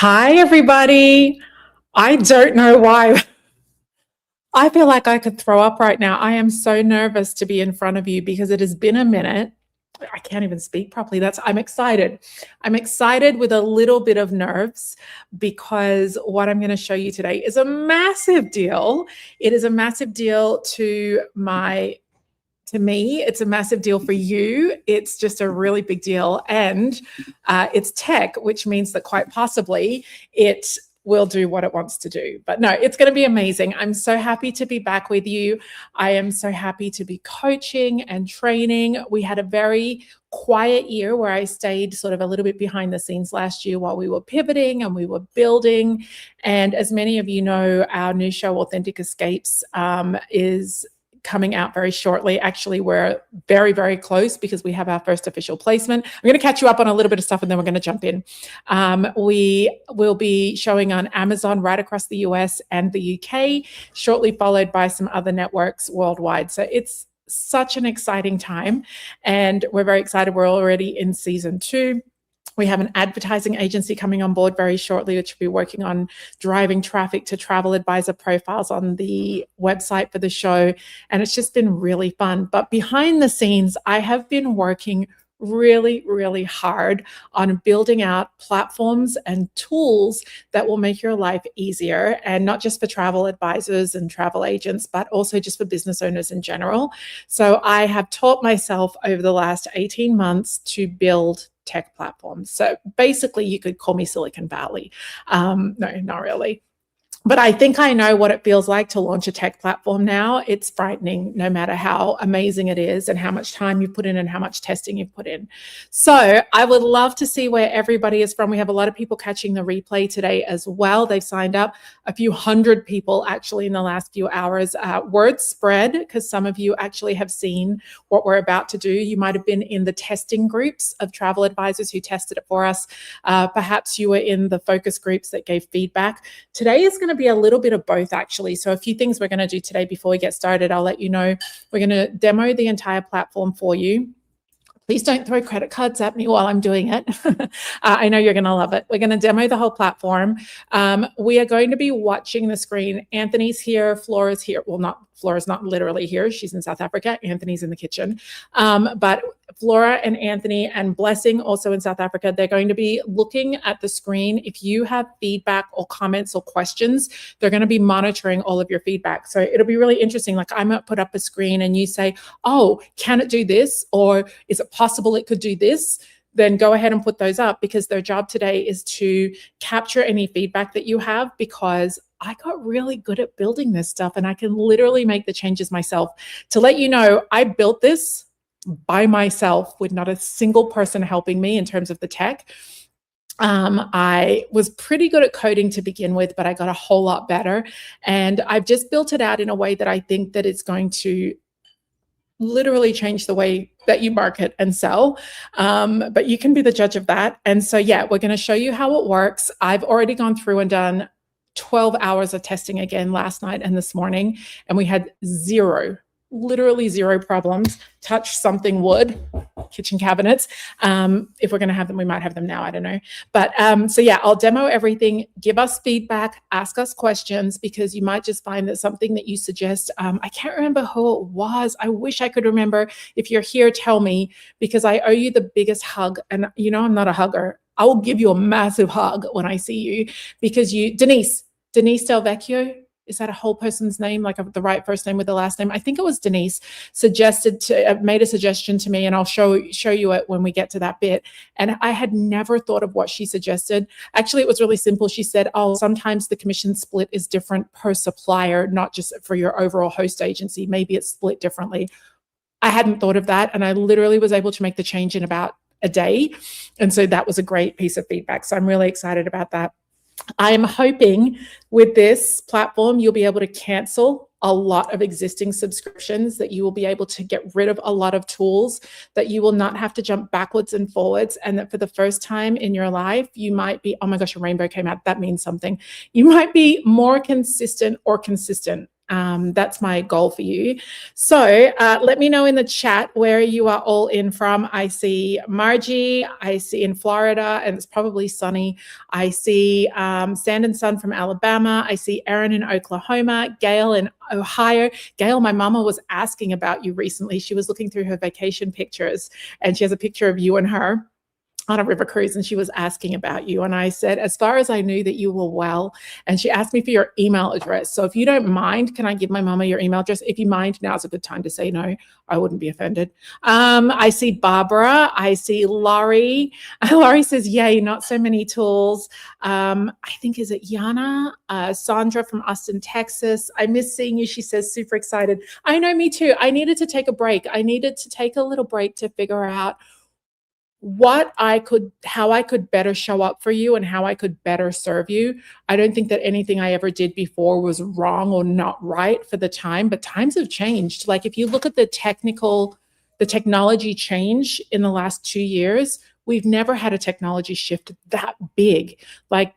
Hi, everybody. I don't know why. I feel like I could throw up right now. I am so nervous to be in front of you because it has been a minute. I can't even speak properly. I'm excited. I'm excited with a little bit of nerves because what I'm going to show you today is a massive deal. It is a massive deal to me. It's a massive deal for you. It's just a really big deal. And it's tech, which means that quite possibly it will do what it wants to do. But no, it's going to be amazing. I'm so happy to be back with you. I am so happy to be coaching and training. We had a very quiet year where I stayed sort of a little bit behind the scenes last year while we were pivoting and we were building. And as many of you know, our new show, Authentic Escapes, is coming out very shortly. Actually, we're very, very close because we have our first official placement. I'm going to catch you up on a little bit of stuff and then we're going to jump in. We will be showing on Amazon right across the US and the UK, shortly followed by some other networks worldwide. So it's such an exciting time and we're very excited. We're already in season 2. We have an advertising agency coming on board very shortly, which will be working on driving traffic to travel advisor profiles on the website for the show. And it's just been really fun. But behind the scenes, I have been working really, really hard on building out platforms and tools that will make your life easier, and not just for travel advisors and travel agents, but also just for business owners in general. So I have taught myself over the last 18 months to build tech platforms. So basically, you could call me Silicon Valley. No, not really. But I think I know what it feels like to launch a tech platform now. It's frightening, no matter how amazing it is and how much time you put in and how much testing you've put in. So I would love to see where everybody is from. We have a lot of people catching the replay today as well. They've signed up, a few hundred people actually in the last few hours. Word spread, because some of you actually have seen what we're about to do. You might have been in the testing groups of travel advisors who tested it for us. Perhaps you were in the focus groups that gave feedback. Today is going to be a little bit of both, actually. So a few things we're going to do today before we get started. I'll let you know. We're going to demo the entire platform for you. Please don't throw credit cards at me while I'm doing it. I know you're going to love it. We're going to demo the whole platform. We are going to be watching the screen. Anthony's here. Flora's here. Well, Flora's not literally here. She's in South Africa. Anthony's in the kitchen. But Flora and Anthony and Blessing also in South Africa, they're going to be looking at the screen. If you have feedback or comments or questions, they're going to be monitoring all of your feedback. So it'll be really interesting. Like I might put up a screen and you say, oh, can it do this? Or is it possible it could do this? Then go ahead and put those up, because their job today is to capture any feedback that you have, because I got really good at building this stuff and I can literally make the changes myself. To let you know, I built this by myself with not a single person helping me in terms of the tech. I was pretty good at coding to begin with, but I got a whole lot better. And I've just built it out in a way that I think that it's going to literally change the way that you market and sell. But you can be the judge of that. And so, yeah, we're going to show you how it works. I've already gone through and done 12 hours of testing again last night and this morning, and we had literally zero problems. Touch something wood, kitchen cabinets. If we're going to have them, we might have them now. I don't know. But so yeah, I'll demo everything. Give us feedback, ask us questions, because you might just find that something that you suggest, I can't remember who it was. I wish I could remember. If you're here, tell me, because I owe you the biggest hug. And you know, I'm not a hugger. I will give you a massive hug when I see you, because Denise Del Vecchio, is that a whole person's name, like the right first name with the last name? I think it was Denise, made a suggestion to me, and I'll show you it when we get to that bit. And I had never thought of what she suggested. Actually, it was really simple. She said, oh, sometimes the commission split is different per supplier, not just for your overall host agency. Maybe it's split differently. I hadn't thought of that. And I literally was able to make the change in about a day. And so that was a great piece of feedback. So I'm really excited about that. I am hoping with this platform, you'll be able to cancel a lot of existing subscriptions, that you will be able to get rid of a lot of tools, that you will not have to jump backwards and forwards, and that for the first time in your life, you might be, oh my gosh, a rainbow came out. That means something. You might be more consistent or consistent. That's my goal for you. So let me know in the chat where you are all in from. I see Margie, I see in Florida, and it's probably sunny. I see Sand and Sun from Alabama. I see Erin in Oklahoma, Gail in Ohio. Gail, my mama was asking about you recently. She was looking through her vacation pictures, and she has a picture of you and her on a river cruise, and she was asking about you. And I said, as far as I knew, that you were well. And she asked me for your email address. So if you don't mind, can I give my mama your email address? If you mind, now's a good time to say no. I wouldn't be offended. I see Barbara. I see Laurie. Laurie says, yay, not so many tools. I think, is it Yana? Sandra from Austin, Texas. I miss seeing you. She says, super excited. I know, me too. I needed to take a break. I needed to take a little break to figure out how I could better show up for you and how I could better serve you. I don't think that anything I ever did before was wrong or not right for the time, but times have changed. Like if you look at the technology change in the last 2 years, we've never had a technology shift that big. Like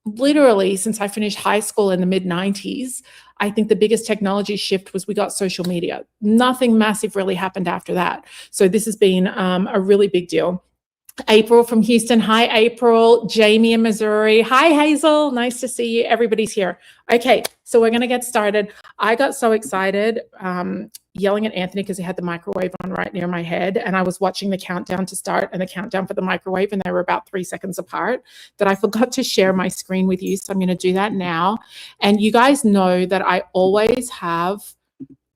literally since I finished high school in the mid-90s, I think the biggest technology shift was we got social media. Nothing massive really happened after that. So this has been a really big deal. April from Houston. Hi, April. Jamie in Missouri. Hi, Hazel. Nice to see you. Everybody's here. Okay, so we're going to get started. I got so excited yelling at Anthony because he had the microwave on right near my head, and I was watching the countdown to start and the countdown for the microwave, and they were about 3 seconds apart, that I forgot to share my screen with you. So I'm going to do that now. And you guys know that I always have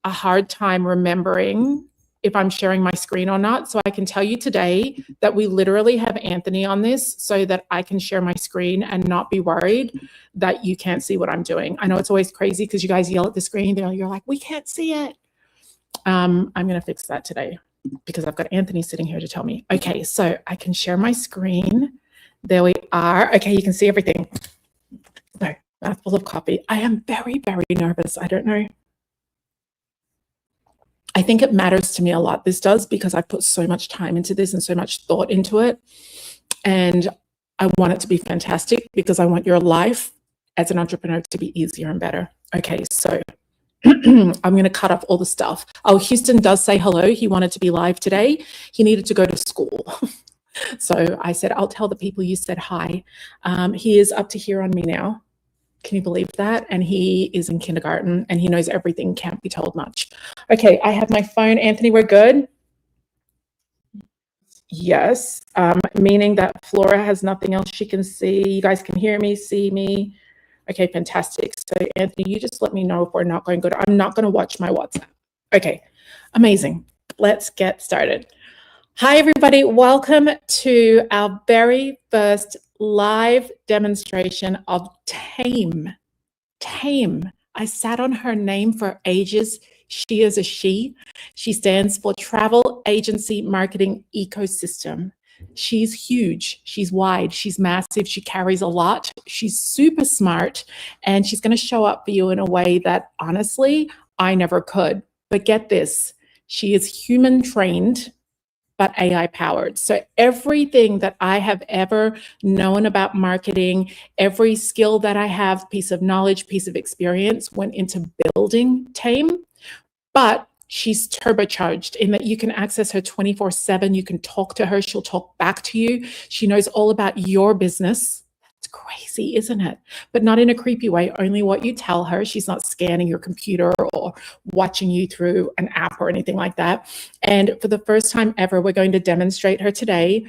a hard time remembering if I'm sharing my screen or not. So I can tell you today that we literally have Anthony on this so that I can share my screen and not be worried that you can't see what I'm doing. I know it's always crazy because you guys yell at the screen. You're like, we can't see it. I'm going to fix that today because I've got Anthony sitting here to tell me. Okay, so I can share my screen. There we are. Okay, you can see everything. No, mouthful of coffee. I am very, very nervous. I don't know. I think it matters to me a lot. This does, because I put so much time into this and so much thought into it. And I want it to be fantastic because I want your life as an entrepreneur to be easier and better. Okay, so I'm going to cut off all the stuff. Oh, Houston does say hello. He wanted to be live today. He needed to go to school. So I said, I'll tell the people you said hi. He is up to here on me now. Can you believe that? And he is in kindergarten and he knows everything, can't be told much. Okay, I have my phone. Anthony, we're good? Yes, meaning that Flora has nothing else she can see. You guys can hear me, see me. Okay, fantastic. So Anthony, you just let me know if we're not going good. I'm not going to watch my WhatsApp. Okay, amazing. Let's get started. Hi, everybody. Welcome to our very first live demonstration of TAME. TAME. I sat on her name for ages. She is a she. She stands for Travel Agency Marketing Ecosystem. She's huge. She's wide. She's massive. She carries a lot. She's super smart. And she's going to show up for you in a way that, honestly, I never could. But get this. She is human trained, but AI powered. So everything that I have ever known about marketing, every skill that I have, piece of knowledge, piece of experience went into building TAME, but she's turbocharged in that you can access her 24/7. You can talk to her. She'll talk back to you. She knows all about your business. That's crazy, isn't it? But not in a creepy way, only what you tell her. She's not scanning your computer or watching you through an app or anything like that. And for the first time ever, we're going to demonstrate her today.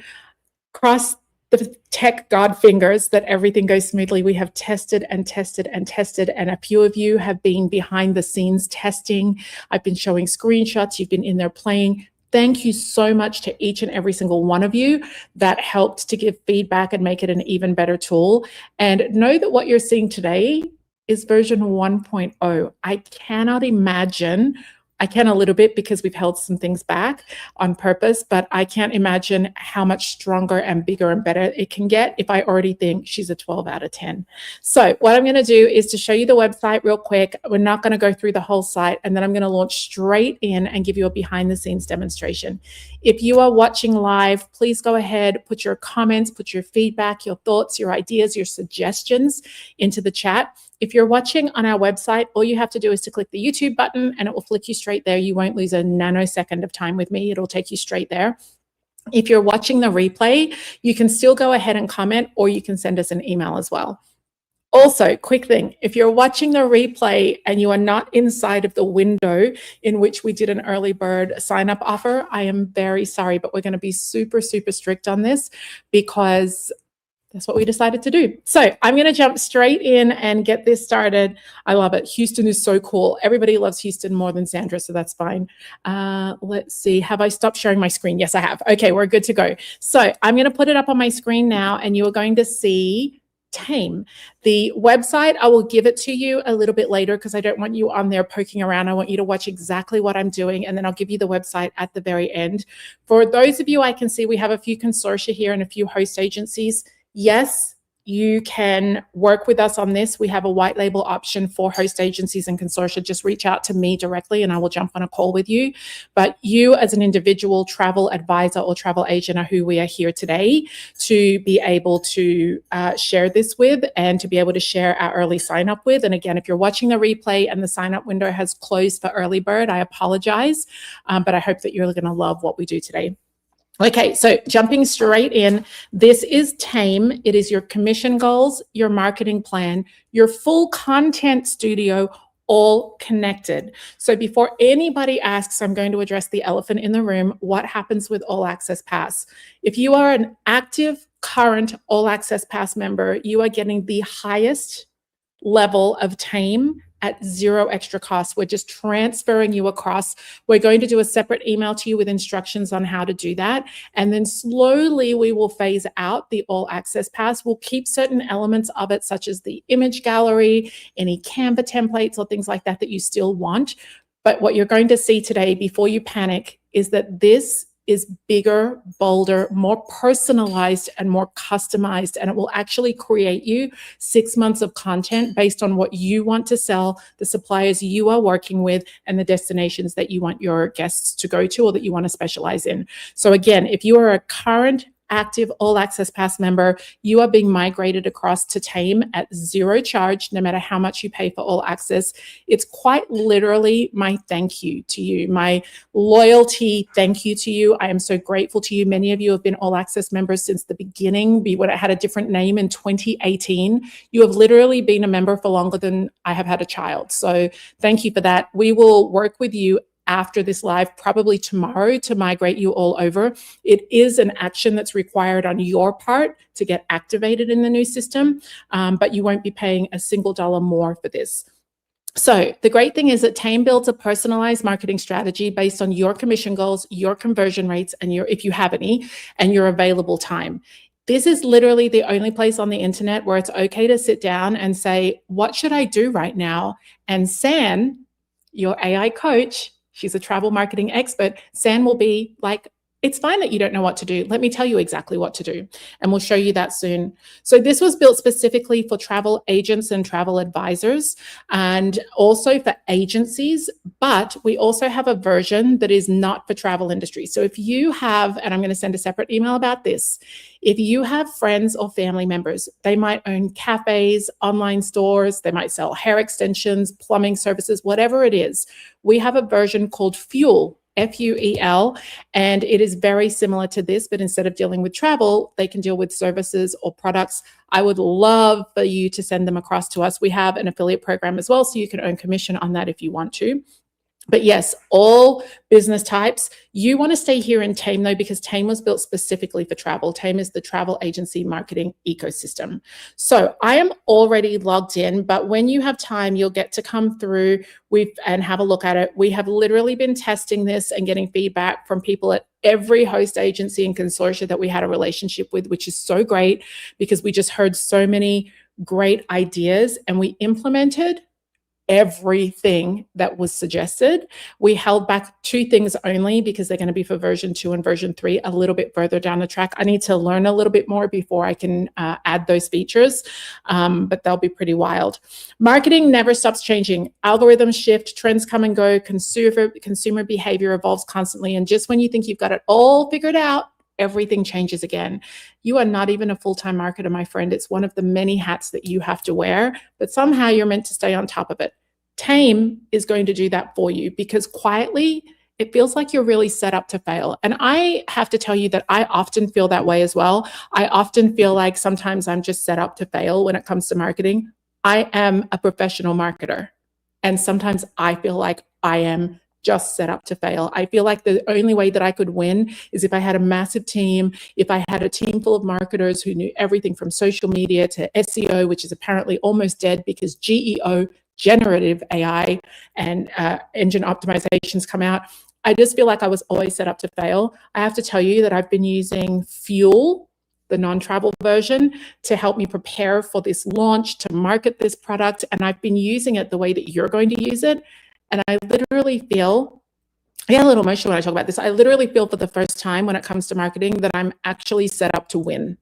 Cross the tech God fingers that everything goes smoothly. We have tested and tested and tested, and a few of you have been behind the scenes testing. I've been showing screenshots. You've been in there playing. Thank you so much to each and every single one of you that helped to give feedback and make it an even better tool. And know that what you're seeing today is version 1.0. I cannot imagine, I can a little bit because we've held some things back on purpose, but I can't imagine how much stronger and bigger and better it can get if I already think she's a 12 out of 10. So what I'm going to do is to show you the website real quick. We're not going to go through the whole site, and then I'm going to launch straight in and give you a behind the scenes demonstration. If you are watching live, please go ahead, put your comments, put your feedback, your thoughts, your ideas, your suggestions into the chat. If you're watching on our website, all you have to do is to click the YouTube button and it will flick you straight there. You won't lose a nanosecond of time with me. It'll take you straight there. If you're watching the replay, you can still go ahead and comment, or you can send us an email as well. Also, quick thing, if you're watching the replay and you are not inside of the window in which we did an early bird sign up offer, I am very sorry, but we're going to be super, super strict on this because that's what we decided to do. So I'm going to jump straight in and get this started. I love it. Houston is so cool. Everybody loves Houston more than Sandra, so that's fine. Let's see. Have I stopped sharing my screen? Yes, I have. Okay, we're good to go. So I'm going to put it up on my screen now, and you are going to see TAME. The website, I will give it to you a little bit later because I don't want you on there poking around. I want you to watch exactly what I'm doing, and then I'll give you the website at the very end. For those of you, I can see we have a few consortia here and a few host agencies. Yes, you can work with us on this. We have a white label option for host agencies and consortia. Just reach out to me directly and I will jump on a call with you. But you as an individual travel advisor or travel agent are who we are here today to be able to share this with and to be able to share our early sign up with. And again, if you're watching the replay and the sign up window has closed for early bird, I apologize, but I hope that you're going to love what we do today. Okay, so jumping straight in, this is TAME. It is your commission goals, your marketing plan, your full content studio, all connected. So before anybody asks, I'm going to address the elephant in the room. What happens with All Access Pass? If you are an active, current All Access Pass member, you are getting the highest level of TAME at zero extra cost. We're just transferring you across. We're going to do a separate email to you with instructions on how to do that. And then slowly we will phase out the All Access Pass. We'll keep certain elements of it, such as the image gallery, any Canva templates or things like that that you still want. But what you're going to see today, before you panic, is that this is bigger, bolder, more personalized and more customized, and it will actually create you 6 months of content based on what you want to sell, the suppliers you are working with, and the destinations that you want your guests to go to or that you want to specialize in. So again, if you are a current active All Access Pass member, you are being migrated across to TAME at zero charge, no matter how much you pay for All Access. It's quite literally my thank you to you, my loyalty thank you to you. I am so grateful to you. Many of you have been All Access members since the beginning, when it had a different name in 2018. You have literally been a member for longer than I have had a child. So thank you for that. We will work with you after this live, probably tomorrow, to migrate you all over. It is an action that's required on your part to get activated in the new system, but you won't be paying a single dollar more for this. So the great thing is that TAME builds a personalized marketing strategy based on your commission goals, your conversion rates, and your, if you have any, and your available time. This is literally the only place on the internet where it's okay to sit down and say, what should I do right now? And San, your AI coach, she's a travel marketing expert, San will be like, it's fine that you don't know what to do. Let me tell you exactly what to do. And we'll show you that soon. So this was built specifically for travel agents and travel advisors, and also for agencies, but we also have a version that is not for travel industry. So if you have, and I'm going to send a separate email about this, if you have friends or family members, they might own cafes, online stores, they might sell hair extensions, plumbing services, whatever it is, we have a version called Fuel, F-U-E-L, and it is very similar to this, but instead of dealing with travel, they can deal with services or products. I would love for you to send them across to us. We have an affiliate program as well, so you can earn commission on that if you want to. But yes, all business types. You want to stay here in TAME though, because TAME was built specifically for travel. TAME is the travel agency marketing ecosystem. So I am already logged in, but when you have time, you'll get to come through and have a look at it. We have literally been testing this and getting feedback from people at every host agency and consortia that we had a relationship with, which is so great because we just heard so many great ideas and we implemented everything that was suggested. We held back 2 things only because they're going to be for version 2 and version 3 a little bit further down the track. I need to learn a little bit more before I can add those features, but they'll be pretty wild. Marketing never stops changing. Algorithms shift, trends come and go, consumer behavior evolves constantly. And just when you think you've got it all figured out, everything changes again. You are not even a full-time marketer, my friend. It's one of the many hats that you have to wear, but somehow you're meant to stay on top of it. TAME is going to do that for you, because quietly, it feels like you're really set up to fail. And I have to tell you that I often feel that way as well. I often feel like sometimes I'm just set up to fail when it comes to marketing. I am a professional marketer, and sometimes I feel like I am just set up to fail. I feel like the only way that I could win is if I had a massive team, if I had a team full of marketers who knew everything from social media to SEO, which is apparently almost dead because GEO, generative AI, and engine optimizations come out. I just feel like I was always set up to fail. I have to tell you that I've been using Fuel, the non-travel version, to help me prepare for this launch, to market this product. And I've been using it the way that you're going to use it. And I literally feel, I get a little emotional when I talk about this. I literally feel for the first time when it comes to marketing that I'm actually set up to win,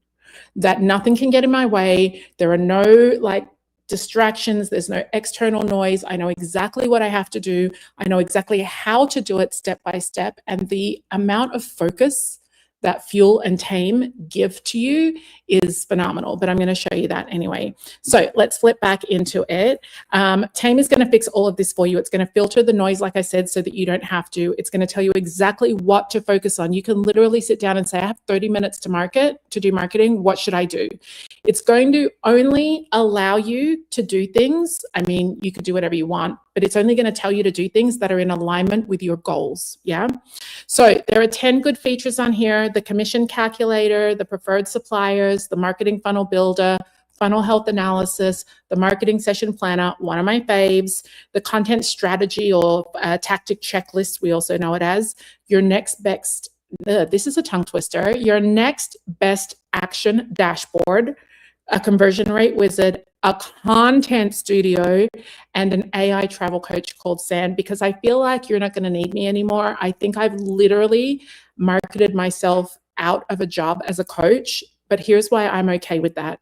that nothing can get in my way. There are no distractions. There's no external noise. I know exactly what I have to do. I know exactly how to do it step by step. And the amount of focus that Fuel and TAME give to you is phenomenal, but I'm going to show you that anyway. So let's flip back into it. TAME is going to fix all of this for you. It's going to filter the noise, like I said, so that you don't have to. It's going to tell you exactly what to focus on. You can literally sit down and say, I have 30 minutes to do marketing. What should I do? It's going to only allow you to do things. I mean, you could do whatever you want, but it's only going to tell you to do things that are in alignment with your goals. Yeah. So there are 10 good features on here: the commission calculator, the preferred suppliers, the marketing funnel builder, funnel health analysis, the marketing session planner, one of my faves, the content strategy or tactic checklist, we also know it as, your next best, this is a tongue twister, your next best action dashboard, a conversion rate wizard, a content studio, and an AI travel coach called Sand, because I feel like you're not going to need me anymore. I think I've literally marketed myself out of a job as a coach, but here's why I'm okay with that.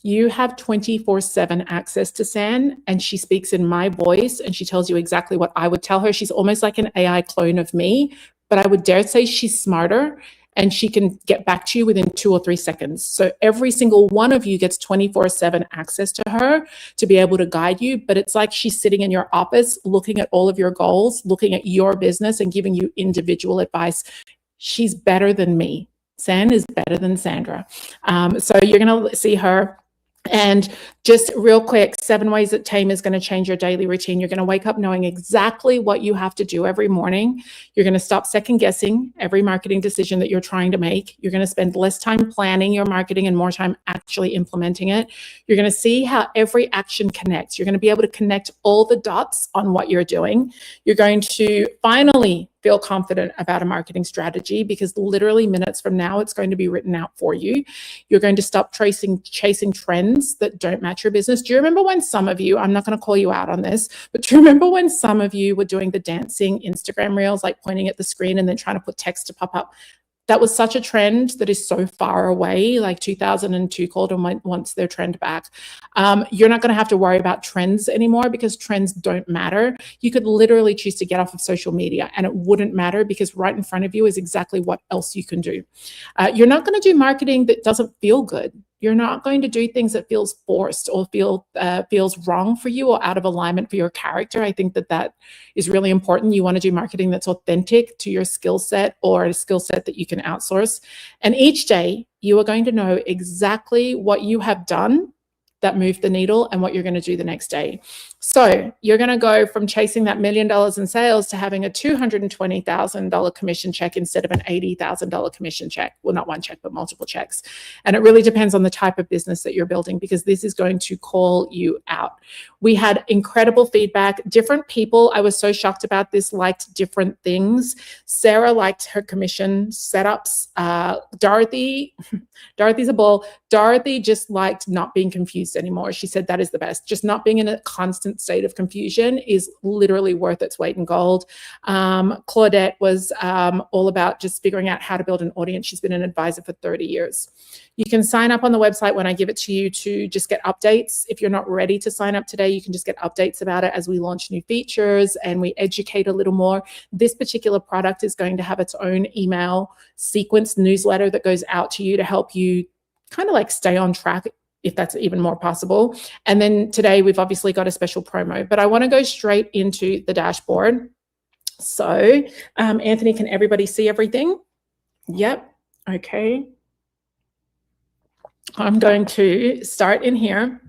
You have 24/7 access to Sand, and she speaks in my voice, and she tells you exactly what I would tell her. She's almost like an AI clone of me, but I would dare say she's smarter, and she can get back to you within 2 or 3 seconds. So every single one of you gets 24/7 access to her to be able to guide you, but it's like she's sitting in your office looking at all of your goals, looking at your business, and giving you individual advice. She's better than me. Sand is better than Sandra. So you're going to see her. And just real quick, 7 ways that TAME is going to change your daily routine. You're going to wake up knowing exactly what you have to do every morning. You're going to stop second guessing every marketing decision that you're trying to make. You're going to spend less time planning your marketing and more time actually implementing it. You're going to see how every action connects. You're going to be able to connect all the dots on what you're doing. You're going to finally feel confident about a marketing strategy, because literally minutes from now, it's going to be written out for you. You're going to stop chasing trends that don't match your business. Do you remember when some of you, I'm not going to call you out on this, but do you remember when some of you were doing the dancing Instagram reels, like pointing at the screen and then trying to put text to pop up? That was such a trend that is so far away, like 2002 called and wants their trend back. You're not going to have to worry about trends anymore, because trends don't matter. You could literally choose to get off of social media and it wouldn't matter, because right in front of you is exactly what else you can do. You're not going to do marketing that doesn't feel good. You're not going to do things that feels forced or feels wrong for you or out of alignment for your character. I think that is really important. You want to do marketing that's authentic to your skill set, or a skill set that you can outsource. And each day you are going to know exactly what you have done that moved the needle and what you're going to do the next day. So you're going to go from chasing that $1 million in sales to having a $220,000 commission check instead of an $80,000 commission check. Well, not one check, but multiple checks. And it really depends on the type of business that you're building, because this is going to call you out. We had incredible feedback. Different people, I was so shocked about this, liked different things. Sarah liked her commission setups. Dorothy's a ball. Dorothy just liked not being confused anymore. She said that is the best. Just not being in a constant constant state of confusion is literally worth its weight in gold. Claudette was all about just figuring out how to build an audience. She's been an advisor for 30 years. You can sign up on the website when I give it to you to just get updates. If you're not ready to sign up today, you can just get updates about it as we launch new features and we educate a little more. This particular product is going to have its own email sequence newsletter that goes out to you to help you kind of like stay on track, if that's even more possible. And then today we've obviously got a special promo, but I want to go straight into the dashboard. So Anthony, can everybody see everything? Yep. Okay. I'm going to start in here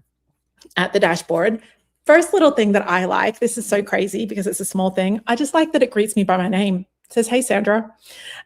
at the dashboard. First little thing that I like, this is so crazy because it's a small thing. I just like that it greets me by my name. It says, hey, Sandra,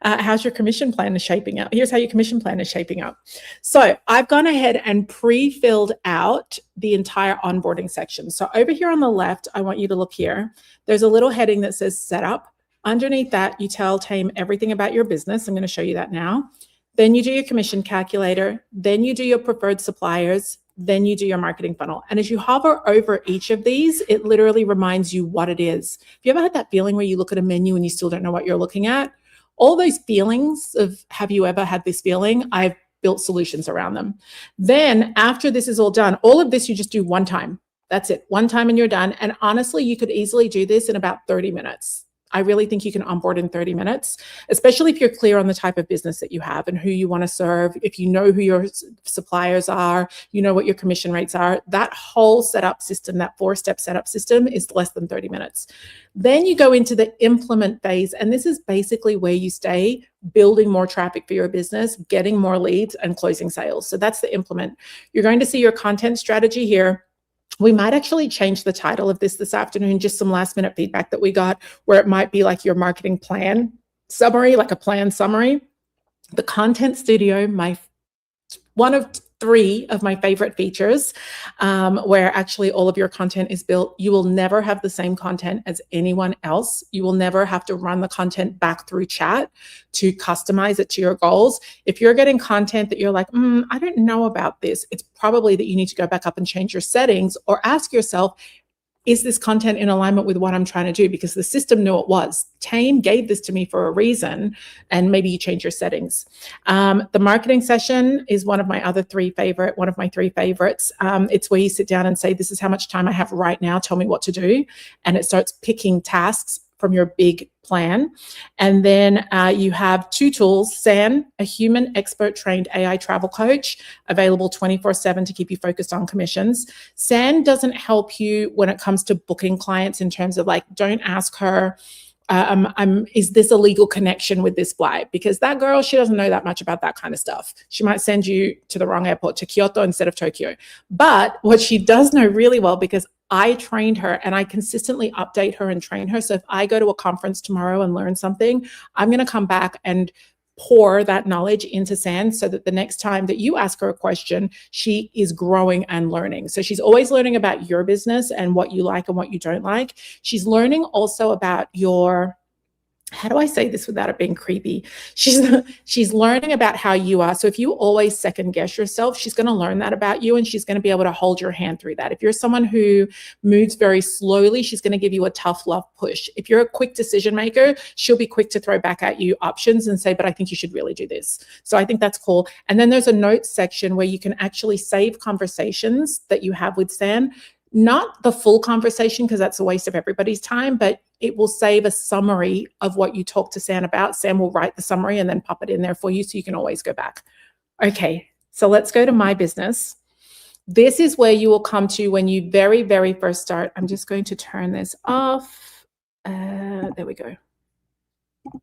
how's your commission plan is shaping up? Here's how your commission plan is shaping up. So I've gone ahead and pre-filled out the entire onboarding section. So over here on the left, I want you to look here. There's a little heading that says setup. Underneath that, you tell TAME everything about your business. I'm going to show you that now. Then you do your commission calculator. Then you do your preferred suppliers. Then you do your marketing funnel. And as you hover over each of these, it literally reminds you what it is. Have you ever had that feeling where you look at a menu and you still don't know what you're looking at? All those feelings of, have you ever had this feeling? I've built solutions around them. Then after this is all done, all of this you just do one time. That's it, one time and you're done. And honestly, you could easily do this in about 30 minutes. I really think you can onboard in 30 minutes, especially if you're clear on the type of business that you have and who you want to serve. If you know who your suppliers are, you know what your commission rates are, that whole setup system, that 4-step setup system is less than 30 minutes. Then you go into the implement phase. And this is basically where you stay building more traffic for your business, getting more leads and closing sales. So that's the implement. You're going to see your content strategy here. We might actually change the title of this afternoon, just some last minute feedback that we got, where it might be like your marketing plan summary, like a plan summary. The content studio, one of 3 of my favorite features, where actually all of your content is built. You will never have the same content as anyone else. You will never have to run the content back through chat to customize it to your goals. If you're getting content that you're like, I don't know about this, it's probably that you need to go back up and change your settings or ask yourself, is this content in alignment with what I'm trying to do? Because the system knew it was. TAME gave this to me for a reason, and maybe you change your settings. The marketing session is one of my 3 favorites. It's where you sit down and say, this is how much time I have right now. Tell me what to do. And it starts picking tasks from your big plan. And then you have 2 tools, SAN, a human expert trained AI travel coach, available 24/7 to keep you focused on commissions. SAN doesn't help you when it comes to booking clients in terms of like, don't ask her, is this a legal connection with this flight? Because that girl, she doesn't know that much about that kind of stuff. She might send you to the wrong airport, to Kyoto instead of Tokyo. But what she does know really well, because I trained her and I consistently update her and train her. So if I go to a conference tomorrow and learn something, I'm going to come back and pour that knowledge into SAN so that the next time that you ask her a question, she is growing and learning. So she's always learning about your business and what you like and what you don't like. She's learning also about how do I say this without it being creepy? She's learning about how you are. So if you always second guess yourself, she's going to learn that about you, and she's going to be able to hold your hand through that. If you're someone who moves very slowly, she's going to give you a tough love push. If you're a quick decision maker, she'll be quick to throw back at you options and say, but I think you should really do this. So I think that's cool. And then there's a notes section where you can actually save conversations that you have with SAN. Not the full conversation, because that's a waste of everybody's time, but it will save a summary of what you talk to SAN about. SAN will write the summary and then pop it in there for you, so you can always go back. Okay, so let's go to My Business. This is where you will come to when you very, very first start. I'm just going to turn this off. There we go.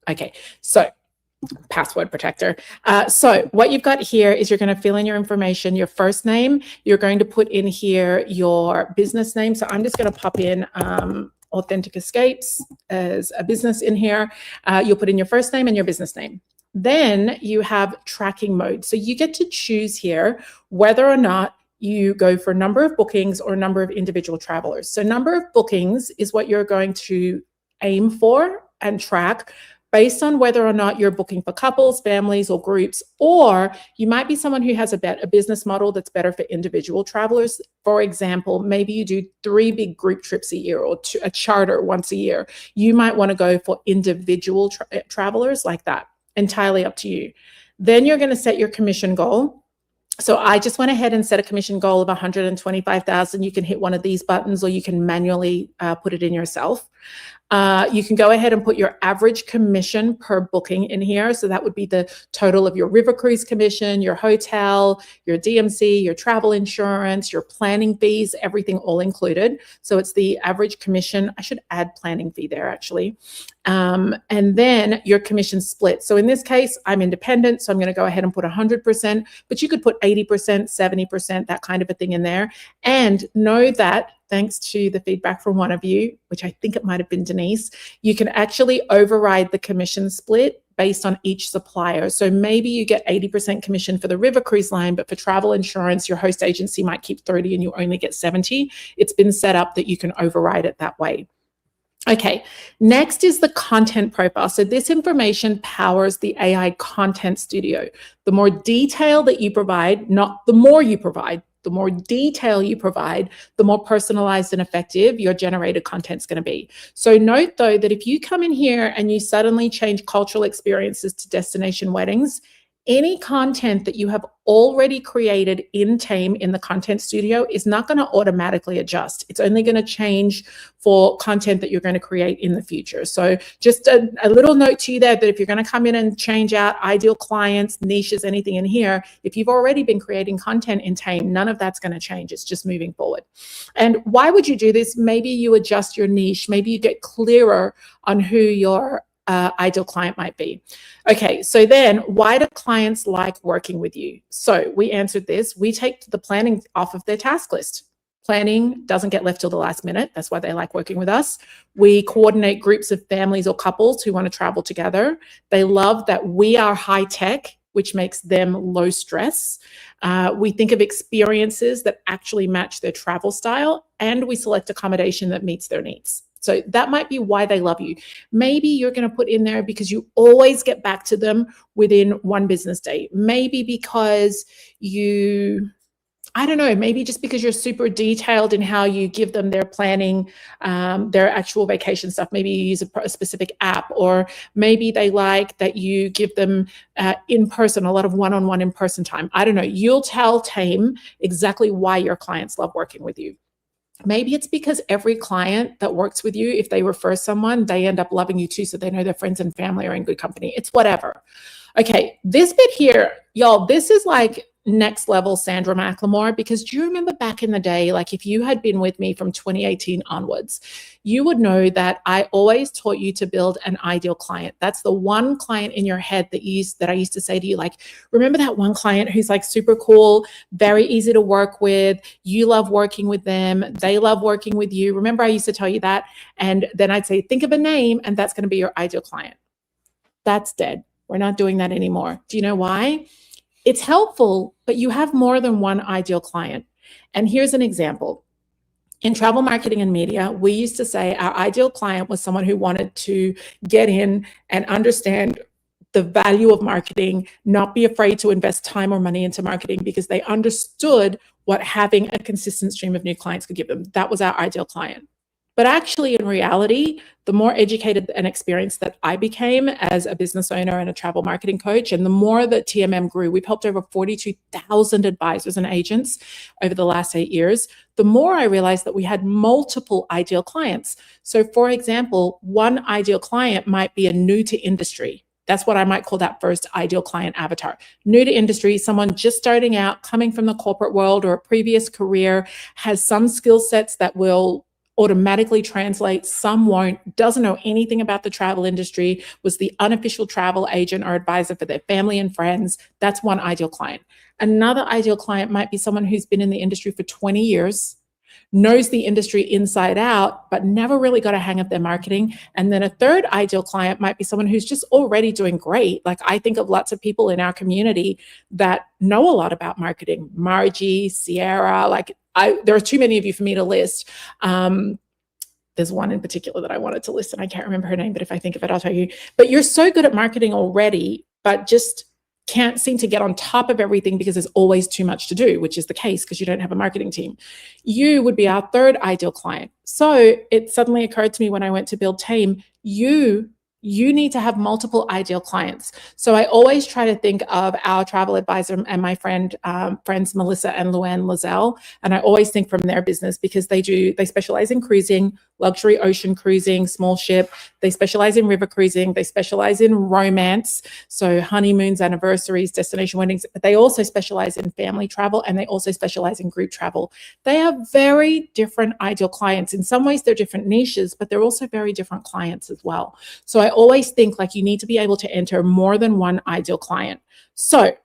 Okay, so password protector. So what you've got here is you're going to fill in your information, your first name. You're going to put in here your business name. So I'm just going to pop in Authentic Escapes as a business in here. You'll put in your first name and your business name. Then you have tracking mode. So you get to choose here whether or not you go for number of bookings or number of individual travelers. So number of bookings is what you're going to aim for and track based on whether or not you're booking for couples, families, or groups, or you might be someone who has a business model that's better for individual travelers. For example, maybe you do 3 big group trips a year or a charter once a year. You might want to go for individual travelers like that. Entirely up to you. Then you're going to set your commission goal. So I just went ahead and set a commission goal of 125,000. You can hit one of these buttons, or you can manually put it in yourself. You can go ahead and put your average commission per booking in here. So that would be the total of your river cruise commission, your hotel, your DMC, your travel insurance, your planning fees, everything all included. So it's the average commission. I should add planning fee there actually. And then your commission split. So in this case, I'm independent, so I'm going to go ahead and put 100%, but you could put 80%, 70%, that kind of a thing in there. And know that thanks to the feedback from one of you, which I think it might have been Denise, you can actually override the commission split based on each supplier. So maybe you get 80% commission for the river cruise line, but for travel insurance, your host agency might keep 30 and you only get 70. It's been set up that you can override it that way. Okay, next is the content profile. So this information powers the AI content studio. The more detail that you provide, not the more you provide, the more detail you provide, the more personalized and effective your generated content is going to be. So note though that if you come in here and you suddenly change cultural experiences to destination weddings, any content that you have already created in TAME in the content studio is not going to automatically adjust. It's only going to change for content that you're going to create in the future. So just a little note to you there that if you're going to come in and change out ideal clients, niches, anything in here, if you've already been creating content in TAME, none of that's going to change. It's just moving forward. And why would you do this? Maybe you adjust your niche. Maybe you get clearer on who your ideal client might be. Okay, so then why do clients like working with you? So we answered this. We take the planning off of their task list. Planning doesn't get left till the last minute. That's why they like working with us. We coordinate groups of families or couples who want to travel together. They love that we are high tech, which makes them low stress. We think of experiences that actually match their travel style, and we select accommodation that meets their needs. So that might be why they love you. Maybe you're going to put in there because you always get back to them within 1 business day. Maybe because I don't know, maybe just because you're super detailed in how you give them their planning, their actual vacation stuff. Maybe you use a specific app, or maybe they like that you give them in person, a lot of one-on-one in-person time. I don't know. You'll tell TAME exactly why your clients love working with you. Maybe it's because every client that works with you, if they refer someone, they end up loving you too, so they know their friends and family are in good company. It's whatever. Okay, this bit here, y'all, this is like next level Sandra McLemore, because do you remember back in the day, like if you had been with me from 2018 onwards, you would know that I always taught you to build an ideal client. That's the one client in your head that I used to say to you, like, remember that one client who's like super cool, very easy to work with, you love working with them, they love working with you. Remember I used to tell you that? And then I'd say, think of a name, and that's going to be your ideal client. That's dead. We're not doing that anymore. Do you know why? It's helpful, but you have more than one ideal client. And here's an example. In travel marketing and media, we used to say our ideal client was someone who wanted to get in and understand the value of marketing, not be afraid to invest time or money into marketing because they understood what having a consistent stream of new clients could give them. That was our ideal client. But actually, in reality, the more educated and experienced that I became as a business owner and a travel marketing coach, and the more that TMM grew, we've helped over 42,000 advisors and agents over the last 8 years, the more I realized that we had multiple ideal clients. So for example, one ideal client might be a new to industry. That's what I might call that first ideal client avatar. New to industry, someone just starting out, coming from the corporate world or a previous career, has some skill sets that will automatically translate, some won't, doesn't know anything about the travel industry, was the unofficial travel agent or advisor for their family and friends. That's one ideal client. Another ideal client might be someone who's been in the industry for 20 years, knows the industry inside out, but never really got a hang of their marketing. And then a third ideal client might be someone who's just already doing great. Like I think of lots of people in our community that know a lot about marketing. Margie, Sierra, like there are too many of you for me to list. There's one in particular that I wanted to list, and I can't remember her name, but if I think of it, I'll tell you. But you're so good at marketing already, but just can't seem to get on top of everything because there's always too much to do, which is the case because you don't have a marketing team. You would be our third ideal client. So it suddenly occurred to me when I went to build TAME, you need to have multiple ideal clients. So I always try to think of our travel advisor and my friends Melissa and Luann Lozelle, and I always think from their business because they specialize in cruising, luxury ocean cruising, small ship. They specialize in river cruising. They specialize in romance, so honeymoons, anniversaries, destination weddings. But they also specialize in family travel, and they also specialize in group travel. They are very different ideal clients. In some ways, they're different niches, but they're also very different clients as well. So I always think like you need to be able to enter more than one ideal client. So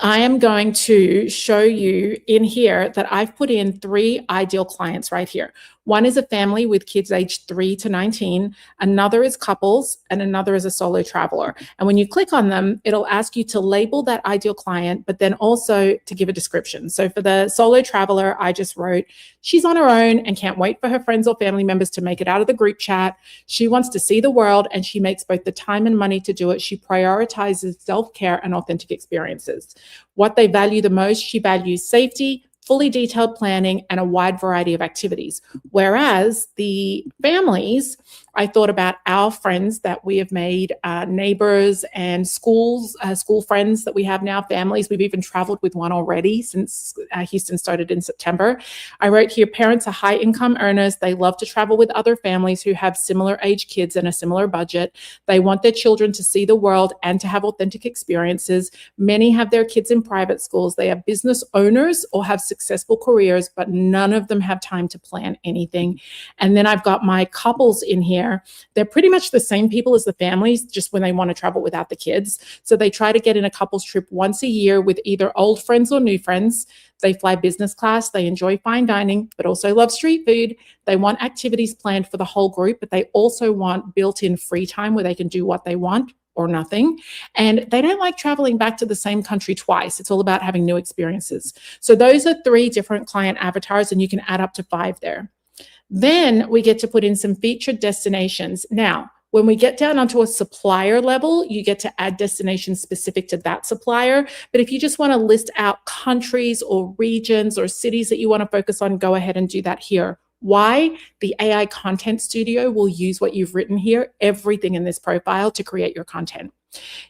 I am going to show you in here that I've put in 3 ideal clients right here. One is a family with kids aged 3 to 19, another is couples, and another is a solo traveler. And when you click on them, it'll ask you to label that ideal client, but then also to give a description. So for the solo traveler, I just wrote, she's on her own and can't wait for her friends or family members to make it out of the group chat. She wants to see the world and she makes both the time and money to do it. She prioritizes self-care and authentic experiences. What they value the most, she values safety, fully detailed planning, and a wide variety of activities. Whereas the families, I thought about our friends that we have made, neighbors and school friends that we have now, families. We've even traveled with one already since Houston started in September. I wrote here, parents are high income earners. They love to travel with other families who have similar age kids and a similar budget. They want their children to see the world and to have authentic experiences. Many have their kids in private schools. They are business owners or have successful careers, but none of them have time to plan anything. And then I've got my couples in here. They're pretty much the same people as the families, just when they want to travel without the kids. So they try to get in a couples trip once a year with either old friends or new friends. They fly business class. They enjoy fine dining, but also love street food. They want activities planned for the whole group, but they also want built-in free time where they can do what they want or nothing. And they don't like traveling back to the same country twice. It's all about having new experiences. So those are 3 different client avatars, and you can add up to 5 there. Then we get to put in some featured destinations. Now, when we get down onto a supplier level, you get to add destinations specific to that supplier. But if you just want to list out countries or regions or cities that you want to focus on, go ahead and do that here. Why? The AI Content Studio will use what you've written here, everything in this profile, to create your content.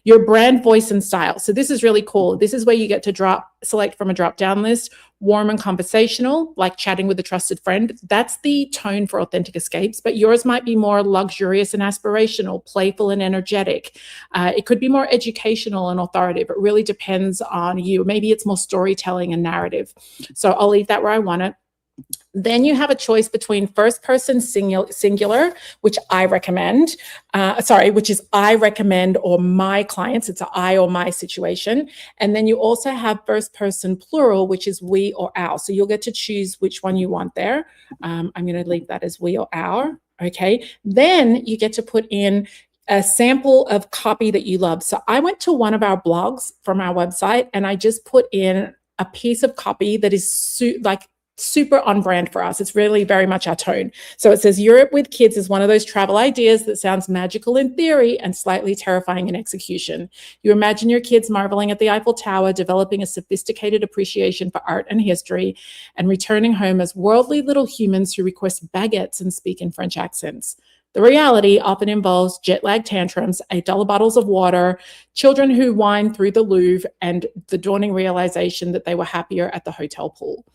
Your brand voice and style. So this is really cool. This is where you get to select from a drop-down list, warm and conversational, like chatting with a trusted friend. That's the tone for Authentic Escapes, but yours might be more luxurious and aspirational, playful and energetic. It could be more educational and authoritative. It really depends on you. Maybe it's more storytelling and narrative. So I'll leave that where I want it. Then you have a choice between first person singular, which I recommend, which is I recommend or my clients. It's an I or my situation. And then you also have first person plural, which is we or our. So you'll get to choose which one you want there. I'm going to leave that as we or our. Okay. Then you get to put in a sample of copy that you love. So I went to one of our blogs from our website and I just put in a piece of copy that is super on brand for us. It's really very much our tone. So it says, Europe with kids is one of those travel ideas that sounds magical in theory and slightly terrifying in execution. You imagine your kids marveling at the Eiffel Tower, developing a sophisticated appreciation for art and history, and returning home as worldly little humans who request baguettes and speak in French accents. The reality often involves jet lag tantrums, $8 bottles of water, children who whine through the Louvre, and the dawning realization that they were happier at the hotel pool.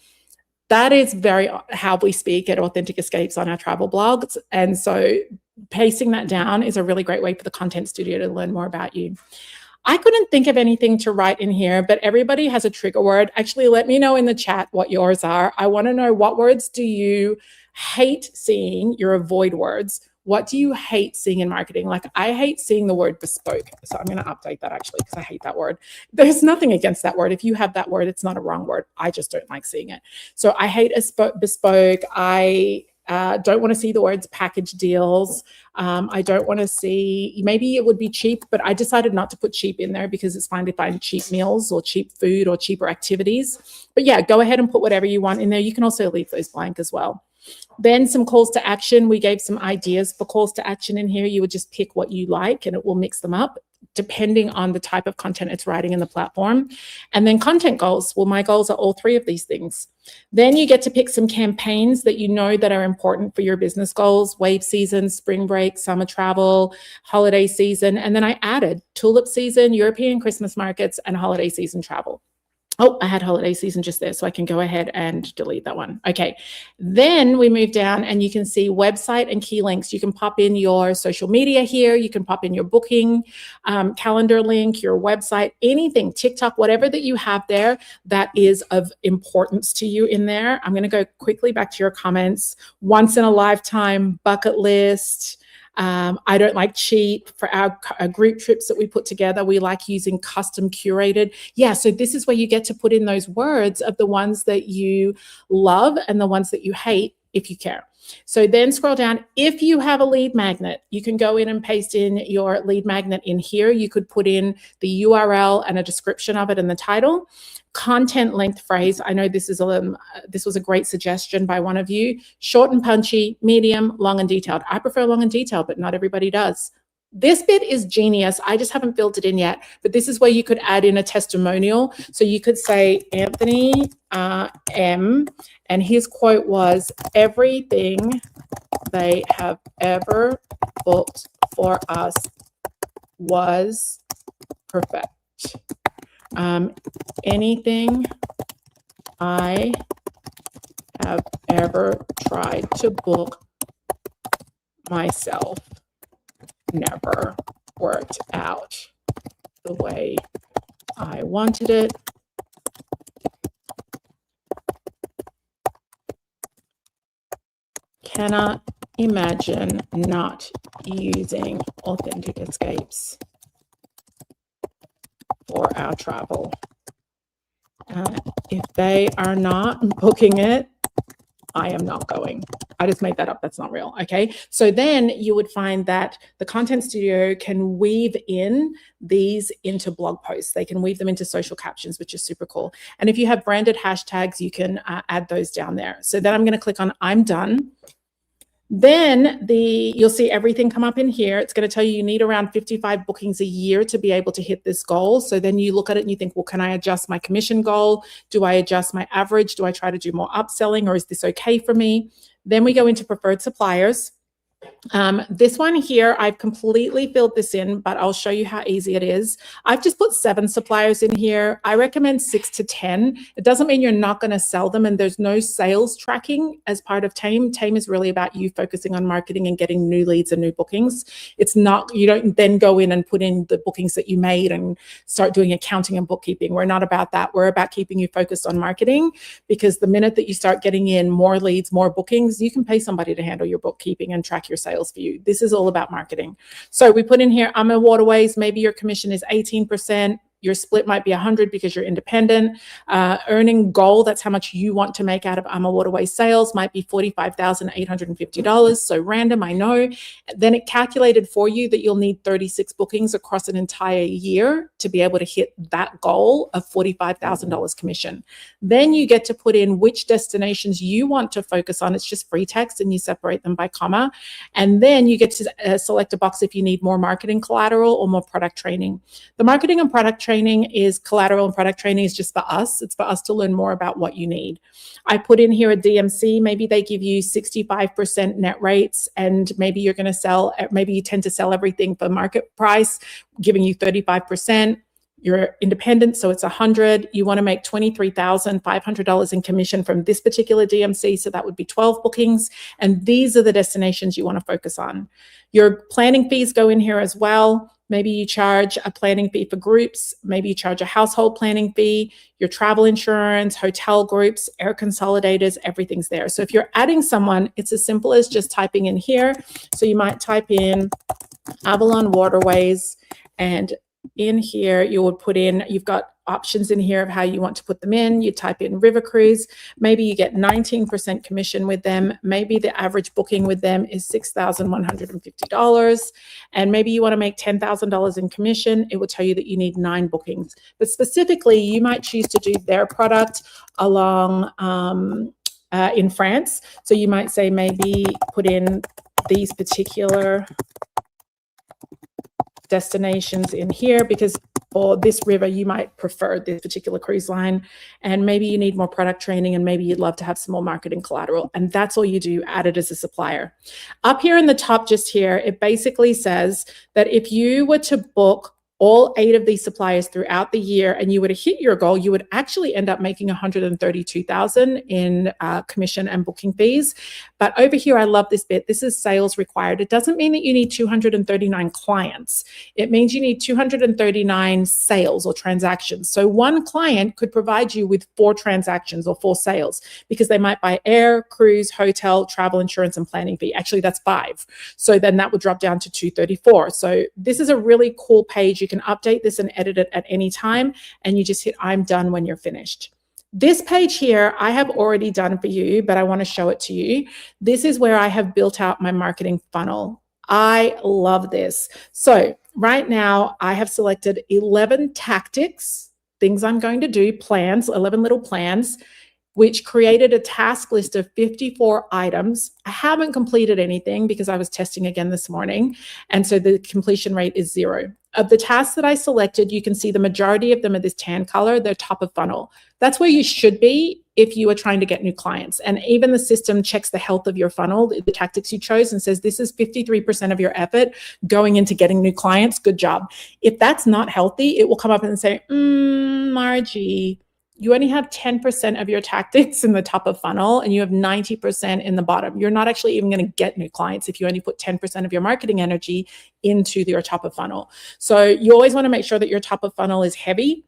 That is very how we speak at Authentic Escapes on our travel blogs. And so pacing that down is a really great way for the content studio to learn more about you. I couldn't think of anything to write in here, but everybody has a trigger word. Actually, let me know in the chat what yours are. I want to know, what words do you hate seeing, your avoid words? What do you hate seeing in marketing? Like, I hate seeing the word bespoke. So I'm going to update that actually, because I hate that word. There's nothing against that word. If you have that word, it's not a wrong word. I just don't like seeing it. So I hate bespoke. I don't want to see the words package deals. I don't want to see, maybe it would be cheap, but I decided not to put cheap in there because it's fine to find cheap meals or cheap food or cheaper activities. But yeah, go ahead and put whatever you want in there. You can also leave those blank as well. Then some calls to action. We gave some ideas for calls to action in here. You would just pick what you like and it will mix them up depending on the type of content it's writing in the platform. And then content goals. Well, my goals are all three of these things. Then you get to pick some campaigns that you know that are important for your business goals: wave season, spring break, summer travel, holiday season. And then I added tulip season, European Christmas markets, and holiday season travel. Oh, I had holiday season just there, so I can go ahead and delete that one. Okay, then we move down and you can see website and key links. You can pop in your social media here. You can pop in your booking calendar link, your website, anything, TikTok, whatever that you have there that is of importance to you in there. I'm going to go quickly back to your comments. Once in a lifetime, bucket list. I don't like cheap. For our group trips that we put together, we like using custom curated. Yeah, so this is where you get to put in those words of the ones that you love and the ones that you hate, if you care. So then scroll down. If you have a lead magnet, you can go in and paste in your lead magnet in here. You could put in the URL and a description of it in the title. Content length phrase. I know this was a great suggestion by one of you. Short and punchy, medium, long and detailed. I prefer long and detailed, but not everybody does. This bit is genius. I just haven't built it in yet, but this is where you could add in a testimonial. So you could say Anthony M, and his quote was, "Everything they have ever booked for us was perfect. Anything I have ever tried to book myself never worked out the way I wanted it. Cannot imagine not using Authentic Escapes for our travel. If they are not booking it, I am not going." I just made that up. That's not real. Okay. So then you would find that the Content Studio can weave in these into blog posts. They can weave them into social captions, which is super cool. And if you have branded hashtags, you can add those down there. So then I'm going to click on I'm done. Then you'll see everything come up in here. It's going to tell you need around 55 bookings a year to be able to hit this goal. So then you look at it and you think, well, can I adjust my commission goal? Do I adjust my average? Do I try to do more upselling, or is this okay for me? Then we go into preferred suppliers. This one here, I've completely filled this in, but I'll show you how easy it is. I've just put 7 suppliers in here. I recommend 6 to 10. It doesn't mean you're not going to sell them, and there's no sales tracking as part of TAME. TAME is really about you focusing on marketing and getting new leads and new bookings. It's not, you don't then go in and put in the bookings that you made and start doing accounting and bookkeeping. We're not about that. We're about keeping you focused on marketing, because the minute that you start getting in more leads, more bookings, you can pay somebody to handle your bookkeeping and track your sales for you. This is all about marketing. So we put in here, I'm a Waterways, maybe your commission is 18%. Your split might be 100 because you're independent. Earning goal, that's how much you want to make out of I'm a Waterways sales, might be $45,850. So random, I know. Then it calculated for you that you'll need 36 bookings across an entire year to be able to hit that goal of $45,000 commission. Then you get to put in which destinations you want to focus on. It's just free text and you separate them by comma. And then you get to select a box if you need more marketing collateral or more product training. The marketing and product training is collateral, and product training is just for us. It's for us to learn more about what you need. I put in here a DMC. Maybe they give you 65% net rates, and maybe you're going to sell, maybe you tend to sell everything for market price, giving you 35%. You're independent, so it's 100. You want to make $23,500 in commission from this particular DMC, so that would be 12 bookings. And these are the destinations you want to focus on. Your planning fees go in here as well. Maybe you charge a planning fee for groups. Maybe you charge a household planning fee, your travel insurance, hotel groups, air consolidators, everything's there. So if you're adding someone, it's as simple as just typing in here. So you might type in Avalon Waterways, and in here you would put in, you've got options in here of how you want to put them in. You type in River Cruise. Maybe you get 19% commission with them. Maybe the average booking with them is $6,150. And maybe you want to make $10,000 in commission. It will tell you that you need 9 bookings. But specifically, you might choose to do their product along in France. So you might say maybe put in these particular destinations in here because or this river, you might prefer this particular cruise line, and maybe you need more product training, and maybe you'd love to have some more marketing collateral, and that's all you do, add it as a supplier. Up here in the top just here, it basically says that if you were to book all 8 of these suppliers throughout the year and you were to hit your goal, you would actually end up making 132,000 in commission and booking fees. But over here, I love this bit. This is sales required. It doesn't mean that you need 239 clients. It means you need 239 sales or transactions. So one client could provide you with 4 transactions or 4 sales because they might buy air, cruise, hotel, travel insurance, and planning fee. Actually, that's 5. So then that would drop down to 234. So this is a really cool page. You can update this and edit it at any time, and you just hit I'm done when you're finished. This page here, I have already done for you, but I want to show it to you. This is where I have built out my marketing funnel. I love this. So right now I have selected 11 tactics, things I'm going to do, plans, 11 little plans, which created a task list of 54 items. I haven't completed anything because I was testing again this morning. And so the completion rate is 0. Of the tasks that I selected, you can see the majority of them are this tan color, they're top of funnel. That's where you should be if you are trying to get new clients. And even the system checks the health of your funnel, the tactics you chose, and says this is 53% of your effort going into getting new clients. Good job. If that's not healthy, it will come up and say, Margie, you only have 10% of your tactics in the top of funnel and you have 90% in the bottom. You're not actually even going to get new clients if you only put 10% of your marketing energy into your top of funnel. So you always want to make sure that your top of funnel is heavy